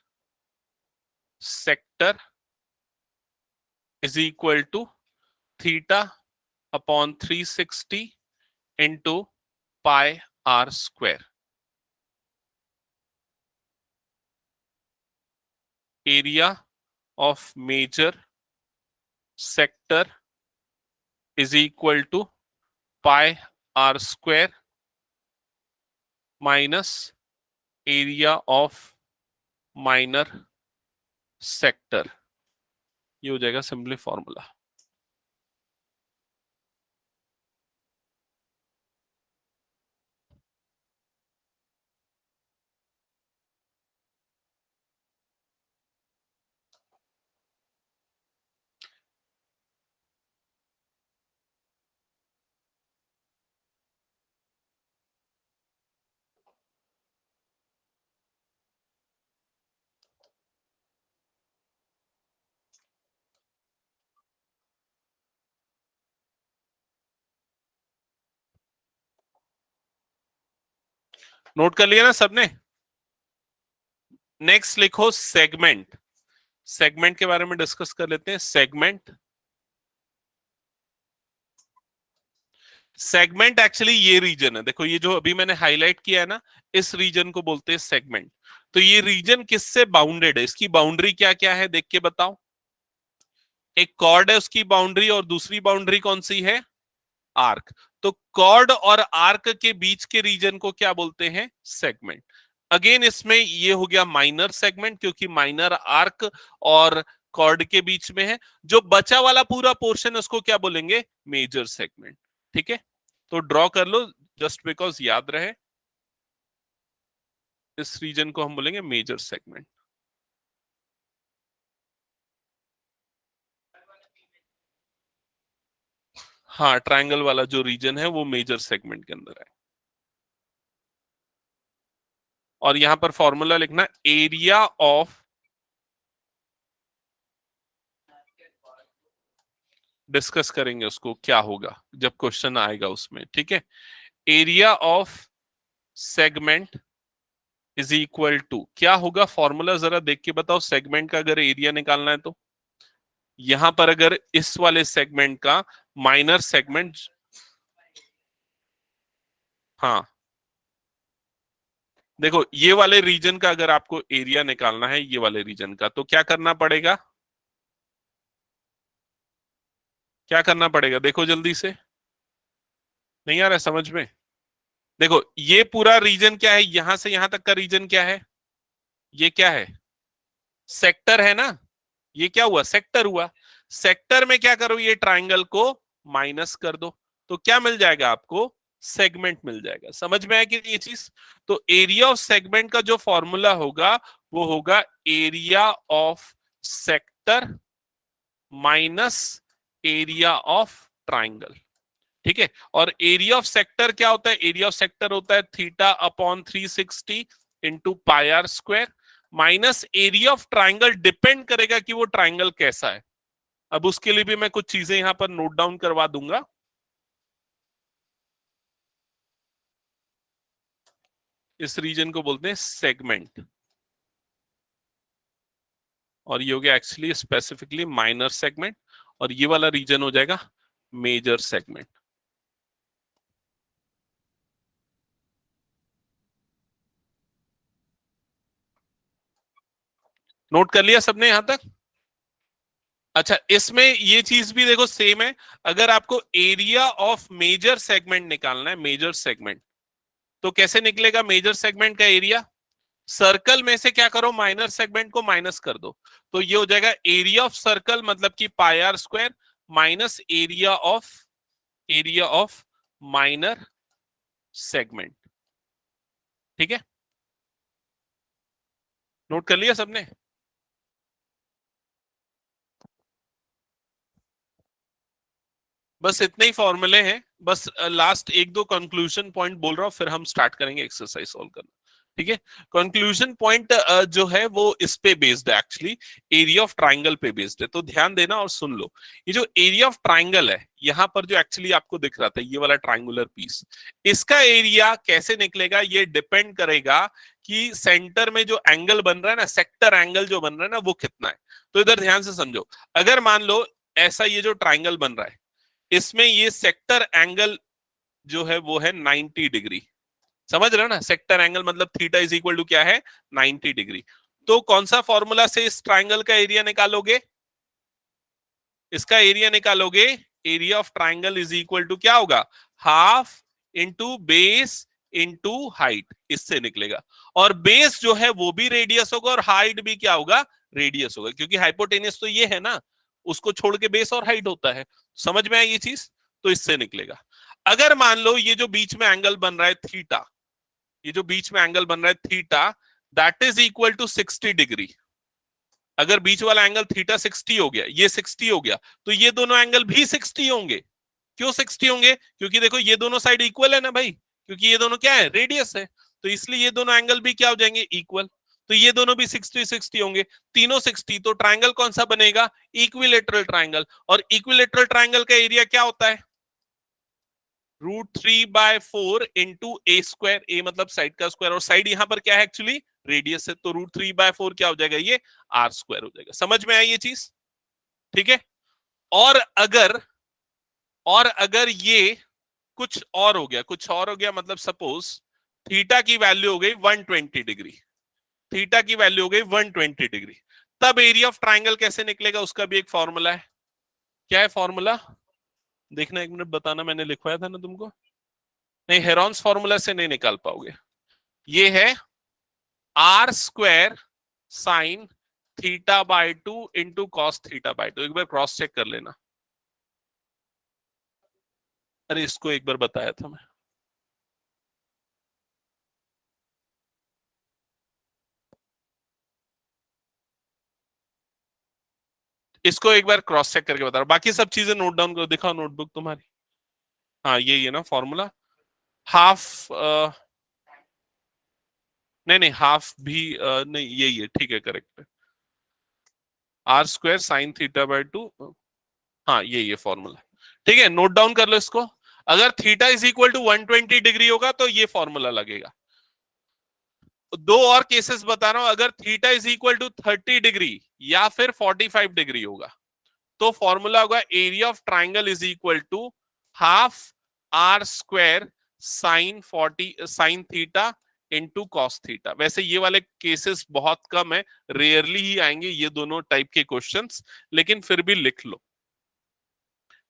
S1: sector is equal to theta upon 360 into pi are square. Area of major sector is equal to pi are square minus area of minor sector. ये हो जाएगा simply formula. Note कर लिया ना सबने? Next लिखो segment. Segment के बारे में डिस्कस कर लेते हैं। सेगमेंट, सेगमेंट एक्चुअली ये रीजन है, देखो ये जो अभी मैंने हाईलाइट किया है ना, इस रीजन को बोलते हैं सेगमेंट। तो ये रीजन किससे बाउंडेड है, इसकी बाउंड्री क्या क्या है देख के बताओ। एक कॉर्ड है उसकी बाउंड्री, और दूसरी बाउंड्री कौन सी है, आर्क। तो कॉर्ड और आर्क के बीच के रीजन को क्या बोलते हैं, सेगमेंट। अगेन इसमें ये हो गया माइनर सेगमेंट, क्योंकि माइनर आर्क और कॉर्ड के बीच में है। जो बचा वाला पूरा पोर्शन उसको क्या बोलेंगे, मेजर सेगमेंट। ठीक है, तो ड्रॉ कर लो जस्ट बिकॉज याद रहे। इस रीजन को हम बोलेंगे मेजर सेगमेंट। हाँ, ट्रायंगल वाला जो रीजन है वो मेजर सेगमेंट के अंदर है। और यहां पर फॉर्मूला लिखना, एरिया ऑफ, डिस्कस करेंगे उसको क्या होगा जब क्वेश्चन आएगा उसमें। ठीक है, area of segment is equal to क्या होगा, फॉर्मूला जरा देख के बताओ। सेगमेंट का अगर एरिया निकालना है तो यहां पर अगर इस वाले सेगमेंट का माइनर सेगमेंट, हाँ देखो ये वाले रीजन का अगर आपको एरिया निकालना है, ये वाले रीजन का, तो क्या करना पड़ेगा, क्या करना पड़ेगा, देखो जल्दी से। नहीं आ रहा है समझ में? देखो ये पूरा रीजन क्या है, यहां से यहां तक का रीजन क्या है, ये क्या है, सेक्टर है ना। ये क्या हुआ, सेक्टर हुआ। सेक्टर में क्या करो, ये ट्राइंगल को माइनस कर दो, तो क्या मिल जाएगा आपको, सेगमेंट मिल जाएगा। समझ में आया कि ये चीज? तो एरिया ऑफ सेगमेंट का जो फॉर्मूला होगा वो होगा area of sector minus area of triangle. ठीक है, और एरिया ऑफ सेक्टर क्या होता है, एरिया ऑफ सेक्टर होता है theta upon 360 into pi are square, minus area of triangle depend करेगा कि वो ट्राइंगल कैसा है। अब उसके लिए भी मैं कुछ चीजें यहां पर नोट डाउन करवा दूंगा। इस रीजन को बोलते हैं सेगमेंट, और ये हो गया एक्चुअली स्पेसिफिकली माइनर सेगमेंट, और ये वाला रीजन हो जाएगा मेजर सेगमेंट। नोट कर लिया सबने यहां तक? अच्छा, इसमें ये चीज भी देखो सेम है। अगर आपको एरिया ऑफ मेजर सेगमेंट निकालना है, मेजर सेगमेंट, तो कैसे निकलेगा मेजर सेगमेंट का एरिया? सर्कल में से क्या करो, माइनर सेगमेंट को माइनस कर दो, तो ये हो जाएगा एरिया ऑफ सर्कल मतलब कि pi are square minus area of minor segment. ठीक है, नोट कर लिया सबने? बस इतने ही फॉर्मूले हैं। बस लास्ट एक दो कंक्लूजन पॉइंट बोल रहा हूं, फिर हम स्टार्ट करेंगे एक्सरसाइज सॉल्व करना। ठीक है, कंक्लूजन पॉइंट जो है वो इस पे बेस्ड है, एक्चुअली एरिया ऑफ ट्राइंगल पे बेस्ड है। तो ध्यान देना और सुन लो। ये जो एरिया ऑफ ट्राइंगल है, यहां पर जो एक्चुअली आपको दिख रहा था ये वाला ट्राइंगुलर पीस, इसका एरिया कैसे निकलेगा ये डिपेंड करेगा कि सेंटर में जो एंगल बन रहा है ना, सेक्टर एंगल जो बन रहा है ना, वो कितना है। तो इधर ध्यान से समझो। अगर मान लो ऐसा ये जो ट्राइंगल बन रहा है, इसमें ये सेक्टर एंगल जो है वो है 90 डिग्री। समझ रहे हो ना, सेक्टर एंगल मतलब थीटा इज इक्वल टू क्या है, 90 डिग्री। तो कौन सा फॉर्मूला से इस ट्राइंगल का एरिया निकालोगे? इसका एरिया निकालोगे, area of triangle is equal to क्या होगा, half into base into height, इससे निकलेगा। और बेस जो है वो भी रेडियस होगा और हाइट भी क्या होगा, रेडियस होगा, क्योंकि हाइपोटेनियस तो ये है ना, उसको छोड़ के बेस और हाइट होता है। समझ में आई ये चीज? तो इससे निकलेगा। अगर मान लो ये जो बीच में एंगल बन रहा है थीटा, ये जो बीच में एंगल बन रहा है theta, that is equal to 60 degree. अगर बीच वाला एंगल थीटा 60 हो गया, ये 60 हो गया, तो ये दोनों एंगल भी 60 होंगे। क्यों 60 होंगे? क्योंकि देखो ये दोनों साइड इक्वल है ना भाई, क्योंकि ये दोनों क्या है, रेडियस है। तो इसलिए ये दोनों एंगल भी क्या हो जाएंगे, इक्वल। तो ये दोनों भी 60 होंगे, तीनों 60। तो ट्राइंगल कौन सा बनेगा, इक्विलेटरल ट्राइंगल। और इक्विलेटरल ट्राइंगल का एरिया क्या होता है, √3/4 इंटू ए स्क्वायर। ए मतलब साइड का स्क्वायर, और साइड यहां पर क्या है, एक्चुअली रेडियस है। तो √3/4 क्या हो जाएगा, ये आर स्क्वायर हो जाएगा। समझ में आई ये चीज? ठीक है। और अगर ये कुछ और हो गया, कुछ और हो गया, मतलब सपोज थीटा की वैल्यू हो गई 120 डिग्री, थीटा की वैल्यू हो गई 120 डिग्री, तब एरिया ऑफ ट्राइंगल कैसे निकलेगा, उसका भी एक फॉर्मूला है। क्या है फॉर्मूला? देखना, एक मिनट बताना, मैंने लिखवाया था ना तुमको। नहीं, हेरॉन्स फॉर्मूला से नहीं निकाल पाओगे। ये है r square sine θ/2 into cos θ/2। एक बार क्रॉस चेक कर लेना। अरे इसको एक बार बताया था मैं। इसको एक बार क्रॉस चेक करके बता रहा हूं, बाकी सब चीजें नोट डाउन करो, दिखाओ नोटबुक तुम्हारी। हाँ ये ना फॉर्मूला, हाफ नहीं नहीं, हाफ भी नहीं, यही है, ठीक है, करेक्ट है। आर स्क्वायर साइन θ/2, हाँ ये फॉर्मूला। ठीक है, नोट डाउन कर लो इसको। अगर theta is equal to 120 degree होगा तो ये फॉर्मूला लगेगा। दो और केसेस बता रहा हूं, अगर theta is equal to 30 degree या फिर 45 डिग्री होगा, तो फॉर्मूला होगा area of triangle is equal to half r square sine theta into cos theta. वैसे ये वाले केसेस बहुत कम है, रेयरली ही आएंगे ये दोनों टाइप के क्वेश्चंस, लेकिन फिर भी लिख लो।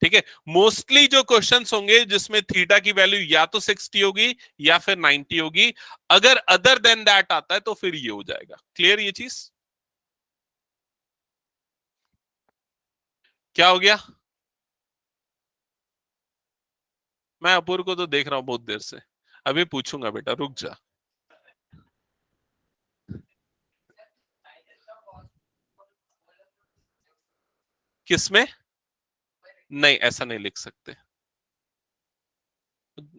S1: ठीक है, मोस्टली जो क्वेश्चंस होंगे जिसमें थीटा की वैल्यू या तो 60 होगी या फिर 90 होगी, अगर अदर देन दैट आता है तो फिर ये हो जाएगा। क्लियर ये चीज? क्या हो गया? मैं अपूर्व को तो देख रहा हूं बहुत देर से, अभी पूछूंगा, बेटा रुक जा। किसमें? नहीं, ऐसा नहीं लिख सकते,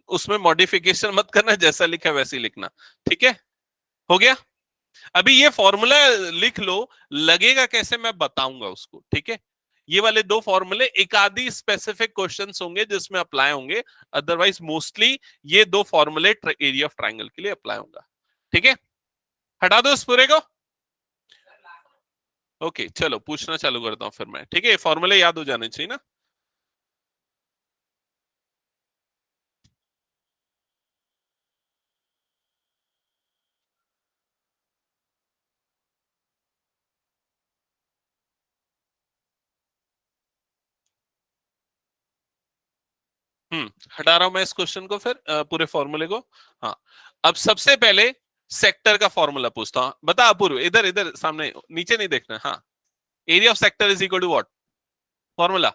S1: उसमें मॉडिफिकेशन मत करना, जैसा लिखा है वैसे ही लिखना। ठीक है, हो गया। अभी ये फॉर्मूला लिख लो, लगेगा कैसे मैं बताऊंगा उसको। ठीक है, ये वाले दो फॉर्मूले एक आधी स्पेसिफिक क्वेश्चंस होंगे जिसमें अप्लाई होंगे, अदरवाइज मोस्टली ये दो फॉर्मूले एरिया ऑफ ट्राइंगल के लिए अप्लाई होगा। ठीक है, हटा दो इस पूरे को। ओके चलो, पूछना चालू करता हूं फिर मैं। ठीक है, फॉर्मूले याद हो जाने चाहिए ना। हटा रहा हूं मैं इस क्वेश्चन को, फिर पूरे फॉर्मूले को। हाँ, अब सबसे पहले सेक्टर का फॉर्मूला पूछता हूं। बता अपूर्व, इधर इधर सामने, नीचे नहीं देखना। हाँ, area of sector is equal to what? Formula,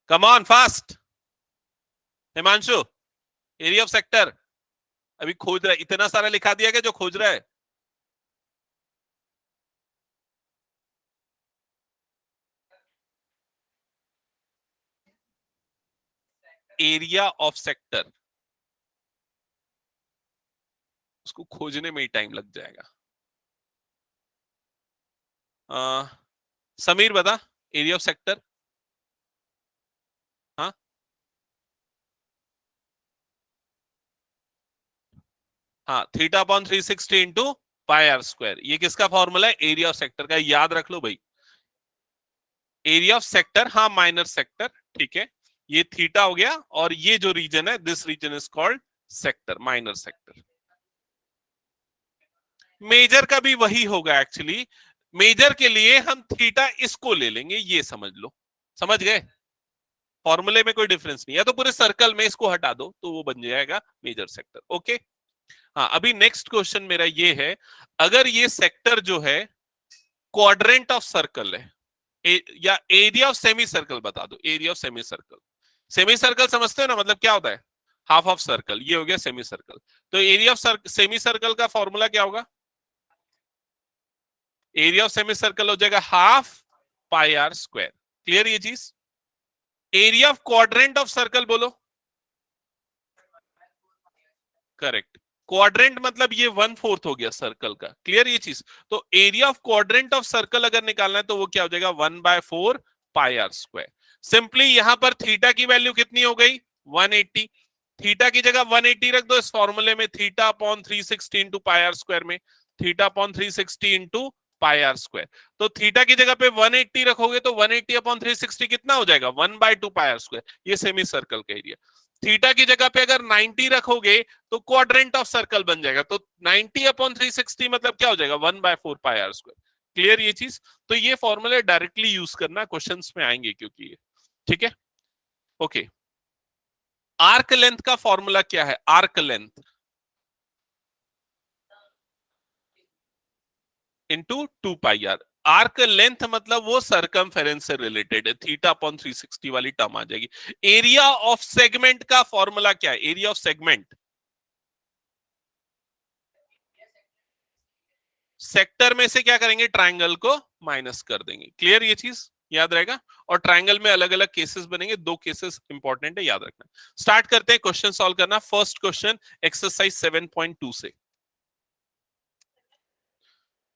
S1: come on fast. Himanshu, area of sector अभी खोज रहा है, इतना सारा लिखा दिया गया जो खोज रहा है। एरिया ऑफ सेक्टर, उसको खोजने में ही टाइम लग जाएगा। समीर बता, एरिया ऑफ सेक्टर। हाँ, हाँ, theta upon 360 into pi are square. ये किसका फॉर्मूला है? एरिया ऑफ सेक्टर का। याद रख लो भाई, एरिया ऑफ सेक्टर, हाँ माइनर सेक्टर, ठीक है। ये थीटा हो गया, और ये जो रीजन है, this region is called sector, minor sector. Major का भी वही होगा एक्चुअली। मेजर के लिए हम थीटा इसको ले लेंगे, ये समझ लो। समझ गए? फॉर्मूले में कोई डिफरेंस नहीं है, तो पूरे सर्कल में इसको हटा दो तो वो बन जाएगा मेजर सेक्टर। ओके। हाँ, अभी नेक्स्ट क्वेश्चन मेरा ये है, अगर ये सेक्टर जो है क्वाड्रेंट ऑफ सर्कल है, या एरिया ऑफ सेमी सर्कल बता दो। Area of semi circle, semi circle समझते हो ना, मतलब क्या होता है? हाफ ऑफ सर्कल, ये हो गया सेमी सर्कल। तो एरिया ऑफ सेमी सर्कल का फॉर्मूला क्या होगा? एरिया ऑफ सेमी सर्कल हो जाएगा half pi are square. Clear ये चीज? Area of quadrant of circle बोलो। करेक्ट, क्वाड्रेंट मतलब ये 1/4 हो गया सर्कल का। क्लियर ये चीज? तो area of quadrant of circle अगर निकालना है तो वो क्या हो जाएगा? 1/4 पाई आर स्क्वायर। सिंपली यहां पर थीटा की वैल्यू कितनी हो गई? 180। थीटा की जगह 180 रख दो इस फॉर्मूले में, theta upon 360 into pi are square में, theta upon 360 into pi are square. तो थीटा की जगह पे 180 रखोगे तो 180 अपॉन 360 कितना हो जाएगा? 1/2 पाई आर स्क्वायर। ये सेमी सर्कल का एरिया। थीटा की जगह पे अगर 90 रखोगे तो क्वाड्रेंट ऑफ सर्कल बन जाएगा। तो 90 अपॉन 360 मतलब क्या हो जाएगा? 1/4 पाई आर स्क्वायर। क्लियर ये चीज? तो ये फॉर्मूले डायरेक्टली यूज करना, क्वेश्चंस में आएंगे क्योंकि ये, ठीक है। ओके, आर्क लेंथ का फॉर्मूला क्या है? Arc length into 2 pi r. Arc length मतलब वो सर्कमफेरेंस से रिलेटेड है, थीटा अपॉन 360 वाली टर्म आ जाएगी। एरिया ऑफ सेगमेंट का फॉर्मूला क्या है? एरिया ऑफ सेगमेंट, सेक्टर में से क्या करेंगे? ट्रायंगल को माइनस कर देंगे। क्लियर ये चीज? याद रहेगा। और ट्रायंगल में अलग अलग केसेस बनेंगे, दो केसेस इंपॉर्टेंट है, याद रखना। स्टार्ट करते हैं क्वेश्चन सॉल्व करना। फर्स्ट क्वेश्चन एक्सरसाइज 7.2 से,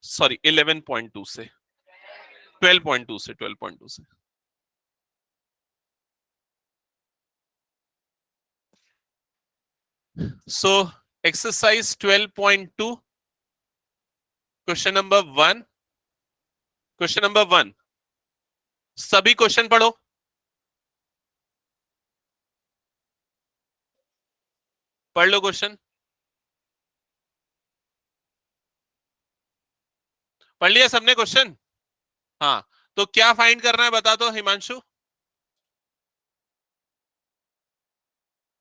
S1: सॉरी 11.2 से, 12.2 से, 12.2 से। So exercise 12.2, question number 1। Question number 1, सभी क्वेश्चन पढ़ो। पढ़ लो क्वेश्चन। पढ़ लिया सबने क्वेश्चन? हाँ, तो क्या फाइंड करना है बता दो हिमांशु।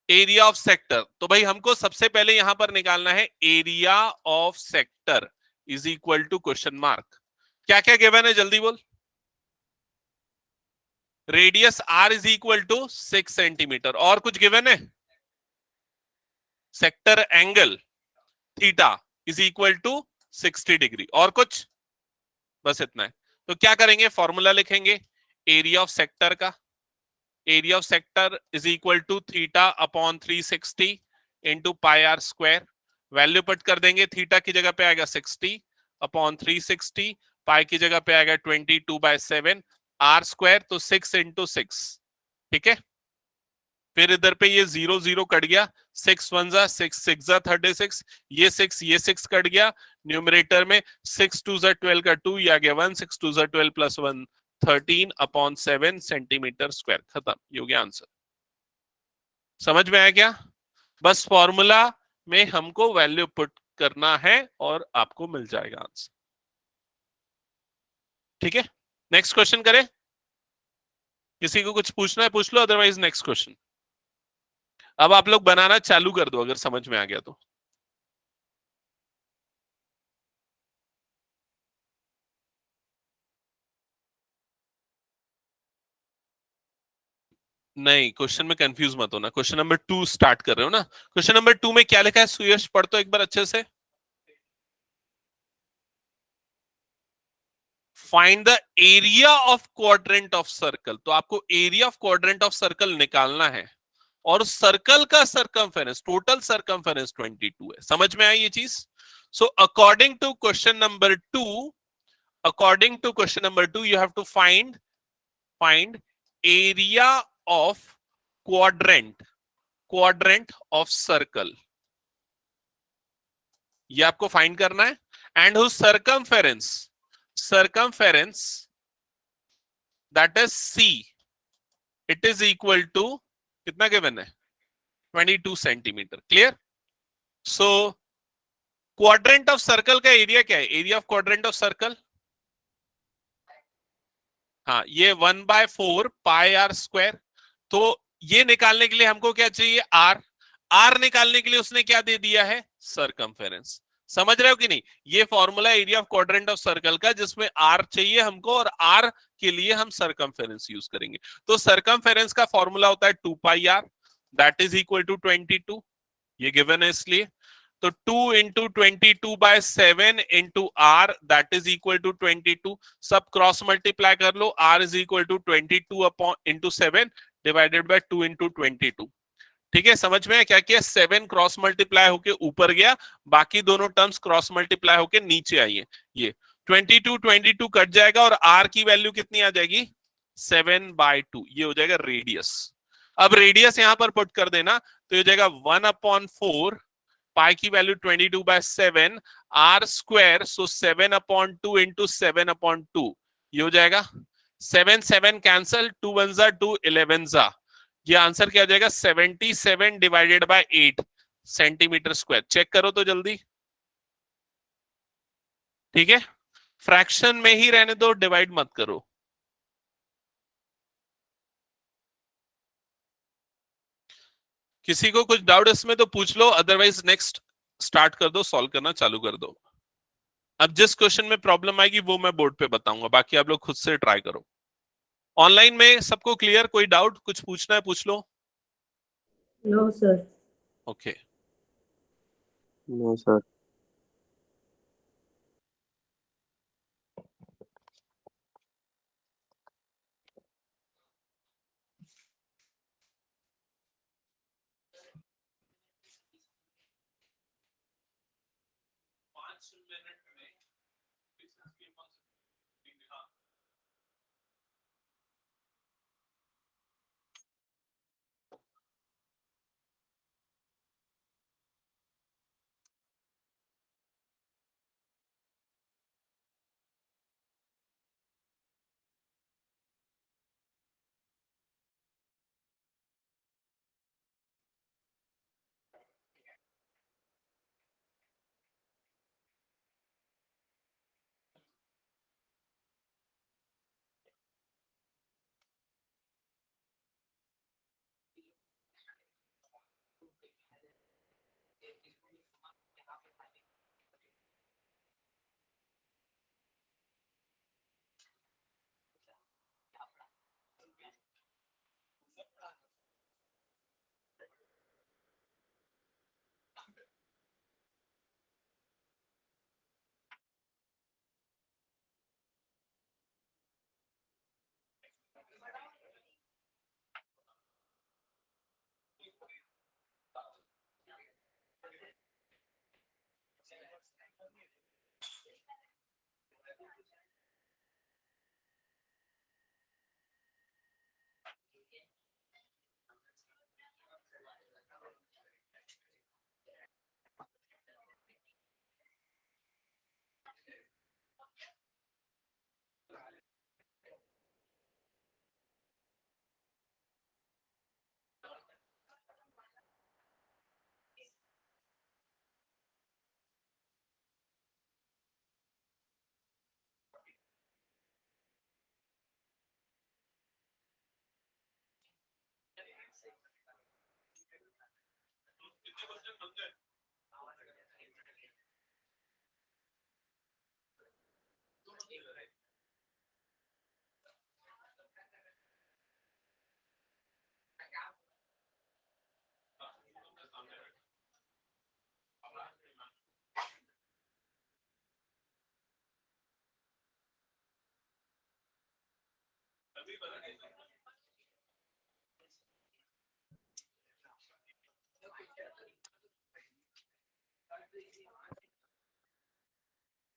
S1: Area of sector. तो भाई हमको सबसे पहले यहां पर निकालना है area of sector is equal to question mark. क्या क्या गिवन है जल्दी बोल। Radius r is equal to 6 centimetre. और कुछ गिवन है? Sector angle theta is equal to 60 degree. और कुछ? बस इतना है। तो क्या करेंगे? फॉर्मूला लिखेंगे एरिया ऑफ सेक्टर का। Area of sector is equal to theta upon 360 into pi are square. Value put कर देंगे, थीटा की जगह पे आएगा 60 अपॉन 360, पाई की जगह पे आएगा 22/7, आर स्क्वायर तो 6 इंटू 6, ठीक है। फिर इधर पे ये 0 0 कट गया, 6 1 जा 6 6 जा 36, ये 6 कट गया। न्यूमरेटर में 6 2 जा 12 का 2, ये आ गया 1, 6 2 जा 12 प्लस 1 13 अपॉन 7 सेंटीमीटर स्क्वायर। खत्म, ये हो गया आंसर। समझ में आया क्या? बस फॉर्मूला में हमको वैल्यू पुट करना है और आपको मिल जाएगा आंसर, ठीक है। नेक्स्ट क्वेश्चन करें। किसी को कुछ पूछना है पूछ लो, अदरवाइज नेक्स्ट क्वेश्चन। अब आप लोग बनाना चालू कर दो अगर समझ में आ गया तो। नहीं, क्वेश्चन में कंफ्यूज मत होना। क्वेश्चन नंबर 2 स्टार्ट कर रहे हो ना? क्वेश्चन नंबर 2 में क्या लिखा है सुयश, पढ़ तो एक बार अच्छे से। Find the area of quadrant of circle. तो आपको area of quadrant of circle निकालना है, और सर्कल का सरकमफेरेंस, टोटल सरकमफेरेंस 22 है। समझ में आई ये चीज? So according to question number 2, according to question number 2, you have to find area of quadrant of circle। ये आपको फाइंड करना है। And whose circumference that is c, it is equal to कितना गिवन है? 22 centimetre. Clear? So quadrant of circle का area क्या है? Area of quadrant of circle, हाँ, ये 1/4 पाई आर स्क्वायर। तो ये निकालने के लिए हमको क्या चाहिए? आर। आर निकालने के लिए उसने क्या दे दिया है? सरकमफेरेंस। समझ रहे हो कि नहीं? ये formula area of quadrant of circle का, जिसमें आर चाहिए हमको, और आर के लिए हम सरकमफेरेंस यूज करेंगे। तो सरकमफेरेंस का फॉर्मूला होता है 2 pi r, that is equal to 22। ये गिवन है इसलिए। तो 2 into 22/7 into r, that is equal to 22। सब क्रॉस मल्टीप्लाई कर लो। R is equal to 22 upon into 7 divided by 2 into 22। ठीक है, समझ में क्या किया? 7 क्रॉस मल्टीप्लाई होके ऊपर गया, बाकी दोनों टर्म्स क्रॉस मल्टीप्लाई होके नीचे आई है। ये 22 कट जाएगा, और आर की वैल्यू कितनी आ जाएगी? 7/2। ये हो जाएगा रेडियस। अब रेडियस यहां पर पुट कर देना, तो ये हो जाएगा 1/4 पाई की value 22/7 r square. So 7/2 into 7/2, ये हो जाएगा 7 7 कैंसल, 2 1 जा 2 11 जा। ये आंसर क्या हो जाएगा? 77 divided by 8 centimetre square. Check करो तो जल्दी। ठीक है, फ्रैक्शन में ही रहने दो, डिवाइड मत करो। किसी को कुछ डाउट इसमें तो पूछ लो, अदरवाइज नेक्स्ट स्टार्ट कर दो, सॉल्व करना चालू कर दो। अब जिस क्वेश्चन में प्रॉब्लम आएगी वो मैं बोर्ड पे बताऊंगा, बाकी आप लोग खुद से ट्राई करो। ऑनलाइन में सबको क्लियर? कोई डाउट, कुछ पूछना है पूछ लो।
S2: No, sir.
S1: Okay.
S2: No, sir.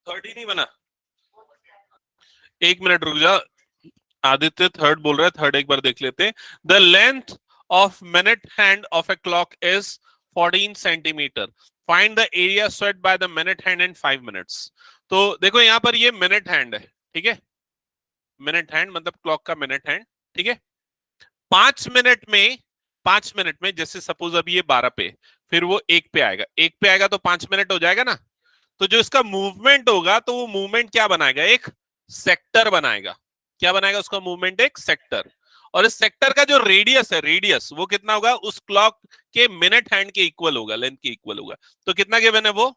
S1: Third ही नहीं बना, एक मिनट रुक जा, आदित्य थर्ड बोल रहा है, थर्ड एक बार देख लेते हैं। The length of minute hand of a clock is 14 centimetre, find the area swept by the minute hand in 5 minutes. तो देखो यहाँ पर ये मिनट हैंड है, ठीक है, मिनट हैंड मतलब क्लॉक का मिनट हैंड, ठीक है। 5 मिनट में, 5 मिनट में जैसे सपोज अभी ये 12 पे, फिर वो 1 पे आएगा, 1 पे आएगा तो 5 मिनट हो जाएगा ना। तो जो इसका मूवमेंट होगा तो वो मूवमेंट क्या बनाएगा, एक सेक्टर बनाएगा। क्या बनाएगा उसका मूवमेंट, एक सेक्टर। और इस सेक्टर का जो रेडियस है, रेडियस वो कितना होगा, उस क्लॉक के मिनट हैंड के इक्वल होगा, लेंथ के इक्वल होगा। तो कितना गिवन है वो,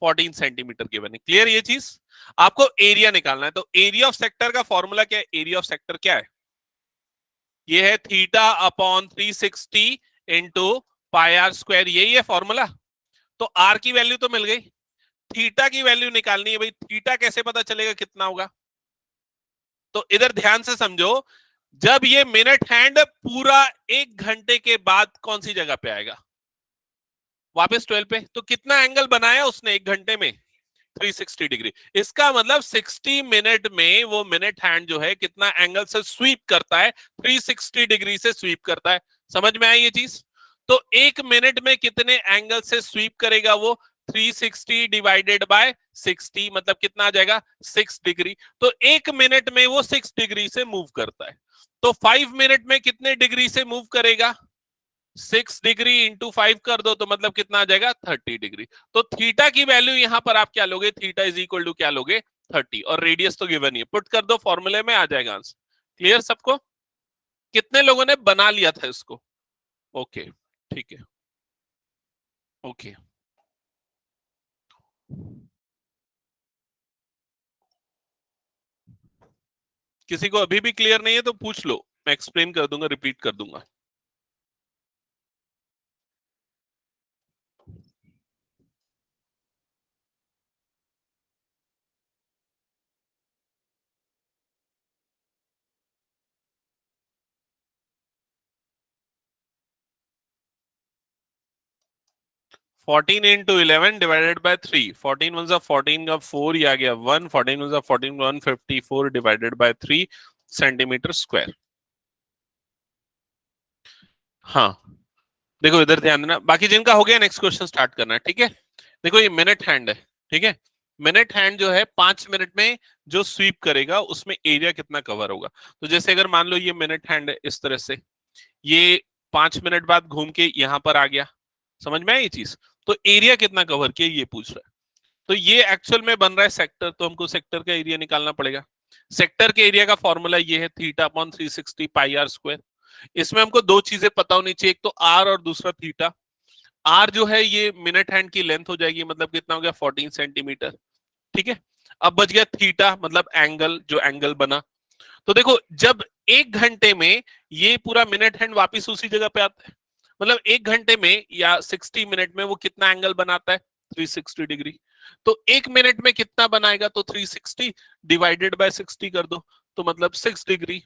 S1: 14 सेंटीमीटर गिवन है। क्लियर ये चीज। आपको एरिया निकालना है, तो एरिया ऑफ सेक्टर का फॉर्मूला क्या है, एरिया ऑफ सेक्टर क्या है, ये है theta upon 360 into pi are square, यही है फॉर्मूला। तो आर की वैल्यू तो मिल गई, थीटा की वैल्यू निकालनी है भाई। थीटा कैसे पता चलेगा कितना होगा, तो इधर ध्यान से समझो, जब ये मिनट हैंड पूरा 1 घंटे के बाद कौन सी जगह पे आएगा, वापस 12 पे, तो कितना एंगल बनाया उसने 1 घंटे में, 360 डिग्री। इसका मतलब 60 मिनट में वो मिनट हैंड जो है कितना एंगल से स्वीप करता है, 360 डिग्री से स्वीप करता है। समझ में आई ये चीज। तो 1 मिनट में कितने एंगल से स्वीप करेगा वो, 360 डिवाइडेड बाय 60, मतलब कितना आ जाएगा, 6 डिग्री। तो 1 मिनट में वो 6 डिग्री से मूव करता है। तो 5 मिनट में कितने डिग्री से मूव करेगा, 6 डिग्री इंटू 5 कर दो तो मतलब कितना आ जाएगा, 30 डिग्री। तो थीटा की वैल्यू यहां पर आप क्या लोगे, थीटा इज इक्वल टू क्या लोगे, 30, और रेडियस तो गिवन ही है, पुट कर दो फॉर्मूले में, आ जाएगा आंसर। क्लियर सबको, कितने लोगों ने बना लिया था इसको, ओके ठीक है, ओके। किसी को अभी भी क्लियर नहीं है तो पूछ लो, मैं एक्सप्लेन कर दूंगा, रिपीट कर दूंगा। Fourteen into 11 divided by 3, 14 one 14 का 4, ये आ गया 1, 14 one 14, 154 divided by 3 centimetre square. हाँ देखो इधर ध्यान देना, बाकी जिनका हो गया नेक्स्ट क्वेश्चन स्टार्ट करना है, ठीक है। देखो ये मिनट हैंड है, ठीक है। मिनट हैंड जो है 5 मिनट में जो स्वीप करेगा उसमें एरिया कितना कवर होगा। तो जैसे अगर मान लो ये मिनट हैंड है इस तरह से, ये 5 मिनट बाद घूम के यहां पर आ गया, समझ में आई ये चीज। तो एरिया कितना कवर किया ये पूछ रहा है। तो ये एक्चुअल में बन रहा है सेक्टर, तो हमको सेक्टर का एरिया निकालना पड़ेगा। सेक्टर के एरिया का फॉर्मूला ये है theta upon 360 pi are square. इसमें हमको दो चीजें पता होनी चाहिए, एक तो आर और दूसरा थीटा। आर जो है ये मिनट हैंड की लेंथ हो जाएगी, मतलब कितना हो गया, 14 सेंटीमीटर, ठीक है। अब बच गया थीटा, मतलब एंगल, जो एंगल बना। तो देखो जब 1 घंटे में ये पूरा मिनट हैंड वापिस उसी जगह पे आता है, मतलब 1 घंटे में या 60 मिनट में वो कितना एंगल बनाता है, 360 डिग्री। तो 1 मिनट में कितना बनाएगा, तो 360 डिवाइडेड बाय 60 कर दो, तो मतलब 6 डिग्री।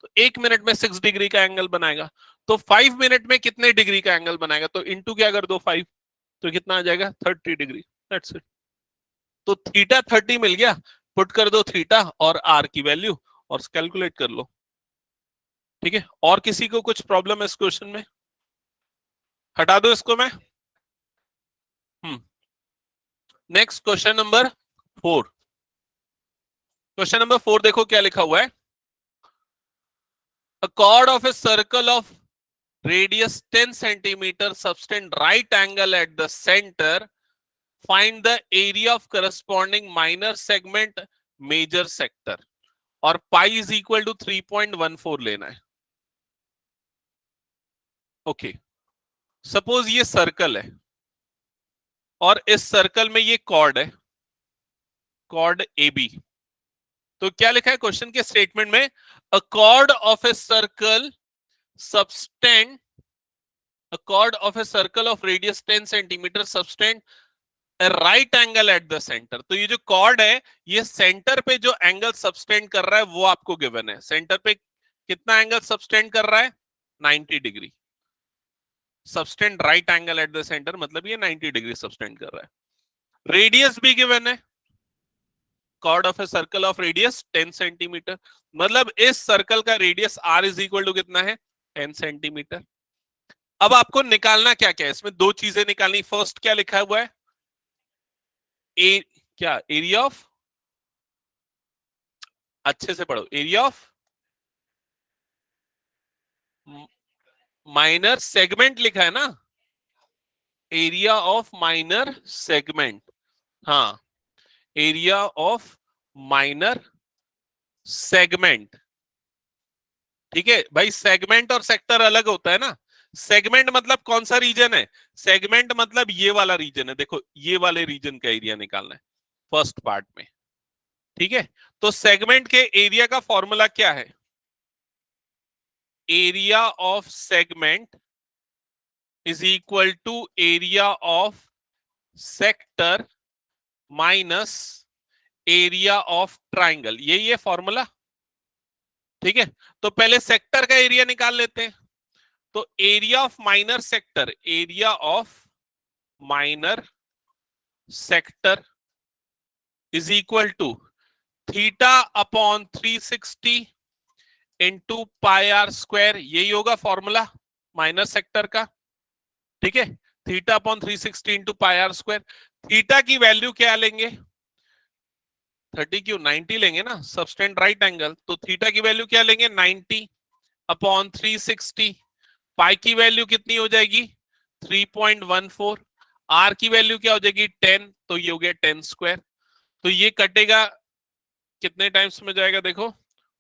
S1: तो 1 मिनट में 6 डिग्री का एंगल बनाएगा। तो 5 मिनट में कितने डिग्री का एंगल बनाएगा, तो इंटू क्या कर दो 5, तो कितना आ जाएगा, 30 डिग्री। That's it. तो थीटा 30 मिल गया, पुट कर दो थीटा और आर की वैल्यू और कैलकुलेट कर लो, ठीक है। और किसी को कुछ प्रॉब्लम है इस क्वेश्चन में, हटा दो इसको मैं। Next question number 4। Question number 4 देखो क्या लिखा हुआ है, a chord of a circle of radius 10 centimeter subtend right angle at the center, find the area of corresponding minor segment major sector, और pi is equal to 3.14 लेना है। Okay suppose ये circle है, और इस सर्कल में ये cord है, कॉर्ड ए बी। तो क्या लिखा है क्वेश्चन के स्टेटमेंट में, अ cord of a circle subtend, a chord of a circle of radius 10 centimetre subtend a right angle at the center। तो ये जो कॉर्ड है ये सेंटर पे जो एंगल सबटेंड कर रहा है वो आपको गिवन है। सेंटर पे कितना एंगल सबटेंड कर रहा है? 90 degree. Subtend right angle at the centre मतलब ये 90 डिग्री सबटेंड कर रहा है। रेडियस भी गिवन है, chord of a circle of radius 10 centimetre, मतलब इस सर्कल का radius r is equal to कितना है? 10 सेंटीमीटर। अब आपको निकालना क्या क्या है, इसमें दो चीजें निकालनी। फर्स्ट क्या लिखा हुआ है? क्या एरिया ऑफ, अच्छे से पढ़ो, एरिया ऑफ माइनर सेगमेंट लिखा है ना, एरिया ऑफ माइनर सेगमेंट। हाँ, एरिया ऑफ माइनर सेगमेंट। ठीक है भाई, सेगमेंट और सेक्टर अलग होता है ना। सेगमेंट मतलब कौन सा रीजन है? सेगमेंट मतलब ये वाला रीजन है, देखो ये वाले रीजन का एरिया निकालना है फर्स्ट पार्ट में। ठीक है, तो सेगमेंट के एरिया का फॉर्मूला क्या है? Area of segment is equal to area of sector minus area of triangle, यही है फॉर्मूला। ठीक है, तो पहले सेक्टर का एरिया निकाल लेते हैं। तो area of minor sector, area of minor sector is equal to theta upon 360 into pi are square, यही होगा फॉर्मूला माइनर सेक्टर का। ठीक है, theta upon 360 into pi are square. Theta की वैल्यू क्या लेंगे? 30 क्यों, 90 लेंगे ना, सबटेंड राइट एंगल। तो थीटा की वैल्यू क्या लेंगे? 90 अपॉन 360। पाई की वैल्यू कितनी हो जाएगी? 3.14। आर की वैल्यू क्या हो जाएगी? 10, तो ये हो गया 10 स्क्वायर। तो ये कटेगा कितने टाइम्स में जाएगा? देखो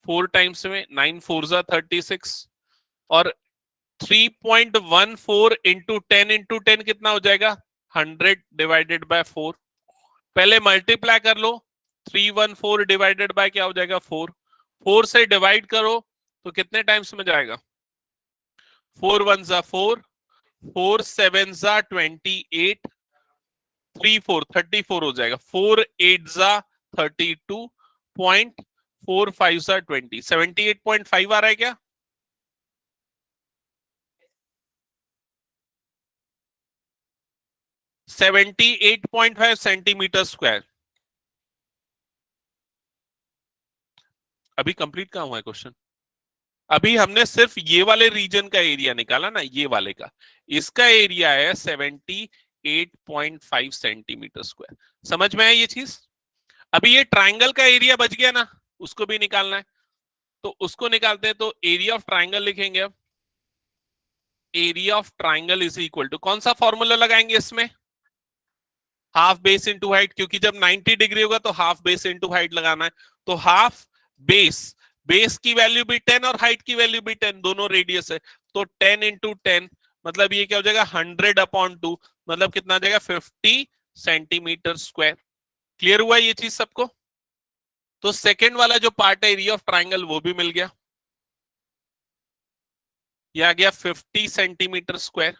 S1: 4 टाइम्स में, 9 4 जा 36, और 3.14 इंटू 10 कितना हो जाएगा? 100 डिवाइडेड बाय 4। पहले मल्टीप्लाई कर लो, 314 डिवाइडेड बाय क्या हो जाएगा? 4। 4 से डिवाइड करो तो कितने टाइम्स में जाएगा? 4 1 जा 4, 4 7 जा 28, 3 4 34 हो जाएगा, 4 8 जा 32.45 जा 20, 78.5 आ रहा है क्या? 78.5 सेंटीमीटर स्क्वायर। अभी कंप्लीट कहां हुआ है क्वेश्चन? अभी हमने सिर्फ ये वाले रीजन का एरिया निकाला ना, ये वाले का, इसका एरिया है 78.5 सेंटीमीटर स्क्वायर। समझ में आया ये चीज? अभी ये ट्राइंगल का एरिया बच गया ना, उसको भी निकालना है। तो उसको निकालते हैं, तो एरिया ऑफ ट्राइंगल लिखेंगे। अब area of triangle is equal to, कौन सा फॉर्मूला लगाएंगे इसमें? हाफ बेस इंटू हाइट, क्योंकि जब 90 डिग्री होगा तो हाफ बेस इंटू हाइट लगाना है। तो हाफ बेस, बेस की वैल्यू भी 10 और हाइट की वैल्यू भी 10, दोनों रेडियस है। तो 10 इंटू 10 मतलब ये क्या हो जाएगा? 100 अपॉन 2, मतलब कितना आ जाएगा? 50 सेंटीमीटर स्क्वायर। क्लियर हुआ ये चीज सबको? तो सेकेंड वाला जो पार्ट है एरिया ऑफ ट्राइंगल वो भी मिल गया, ये आ गया 50 सेंटीमीटर स्क्वायर।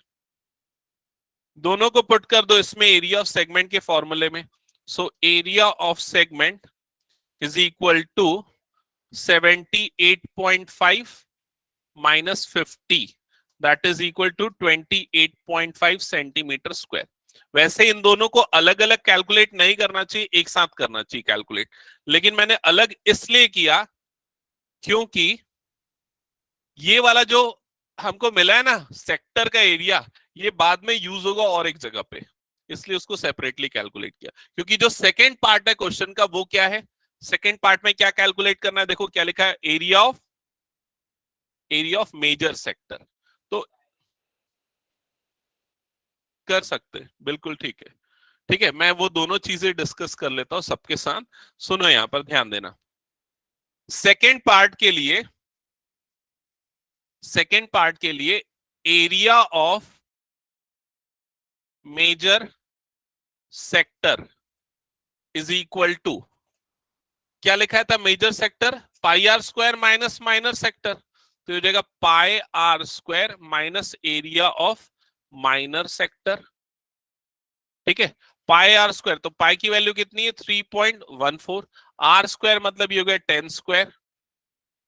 S1: दोनों को पुट कर दो इसमें एरिया ऑफ सेगमेंट के फॉर्मूले में। So area of segment is equal to 78.5 minus 50, that is equal to 28.5 centimetre square. वैसे इन दोनों को अलग अलग कैलकुलेट नहीं करना चाहिए, एक साथ करना चाहिए कैलकुलेट, लेकिन मैंने अलग इसलिए किया क्योंकि ये वाला जो हमको मिला है ना सेक्टर का एरिया, ये बाद में यूज होगा और एक जगह पे, इसलिए उसको सेपरेटली कैलकुलेट किया। क्योंकि जो सेकेंड पार्ट है क्वेश्चन का वो क्या है? सेकेंड पार्ट में क्या कैलकुलेट करना है? देखो क्या लिखा है, एरिया ऑफ मेजर सेक्टर। तो कर सकते हैं, बिल्कुल ठीक है। ठीक है, मैं वो दोनों चीजें डिस्कस कर लेता हूं सबके साथ। सुनो यहां पर ध्यान देना, सेकेंड पार्ट के लिए, सेकेंड पार्ट के लिए area of major sector is equal to, क्या लिखा था major sector, pi are square minus minor sector, तो ये हो जाएगा pi are square minus area of minor sector. ठीक है, पाई आर स्क्वायर, तो पाई की वैल्यू कितनी है 3.14, आर स्क्वायर मतलब ये हो गया 10 स्क्वायर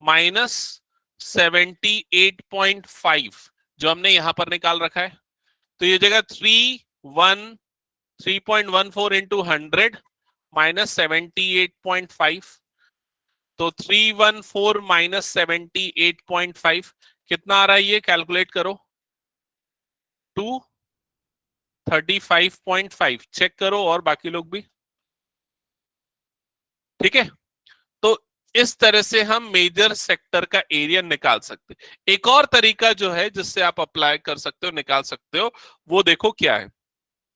S1: माइनस 78.5 जो हमने यहां पर निकाल रखा है, तो ये जगह 3.14 इंटू 100 माइनस 78.5, तो 314 माइनस 78.5 कितना आ रहा है, ये कैलकुलेट करो, 235.5, चेक करो और बाकी लोग भी। ठीक है, तो इस तरह से हम मेजर सेक्टर का एरिया निकाल सकते हैं। एक और तरीका जो है जिससे आप अप्लाई कर सकते हो, निकाल सकते हो, वो देखो क्या है।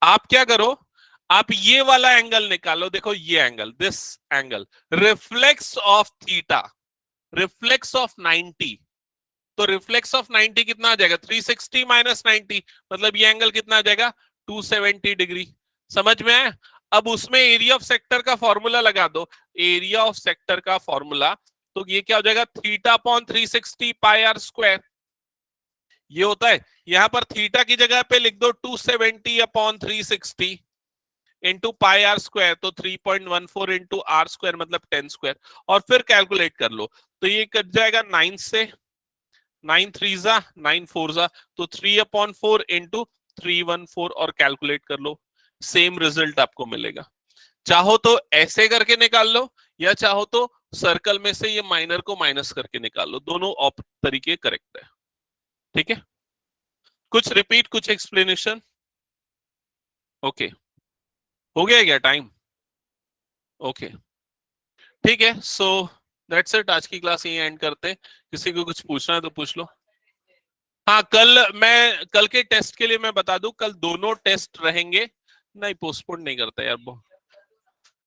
S1: आप क्या करो, आप ये वाला एंगल निकालो, देखो ये angle, this angle, reflex of theta, reflex of 90, तो रिफ्लेक्स ऑफ 90 कितना आ जाएगा 360 माइनस 90, मतलब ये एंगल कितना आ जाएगा 270 डिग्री। समझ में आया? अब उसमें एरिया ऑफ सेक्टर का फॉर्मूला लगा दो, एरिया ऑफ सेक्टर का फॉर्मूला, तो ये क्या हो जाएगा theta upon 360 pi are square, ये होता है। यहां पर थीटा की जगह पे लिख दो 270 upon 360 into pi are square, तो 3.14 इंटू आर स्क्वायर मतलब 10 स्क्वायर, और फिर कैलकुलेट कर लो, तो ये कट जाएगा 9 से, 9 3 जा 9 4 जा, तो 3/4 इंटू 314 और कैलकुलेट कर लो, सेम रिजल्ट आपको मिलेगा। चाहो तो ऐसे करके निकाल लो, या चाहो तो सर्कल में से ये माइनर को माइनस करके निकाल लो, दोनों तरीके करेक्ट है। ठीक है, कुछ रिपीट कुछ एक्सप्लेनेशन। ओके, हो गया क्या टाइम? ओके, ठीक है, सो दैट्स इट, आज की क्लास यही एंड करते हैं। किसी को कुछ पूछना है तो पूछ लो। हाँ, कल के टेस्ट के लिए मैं बता दूं, कल दोनों टेस्ट रहेंगे, नहीं पोस्टपोन नहीं करता यार।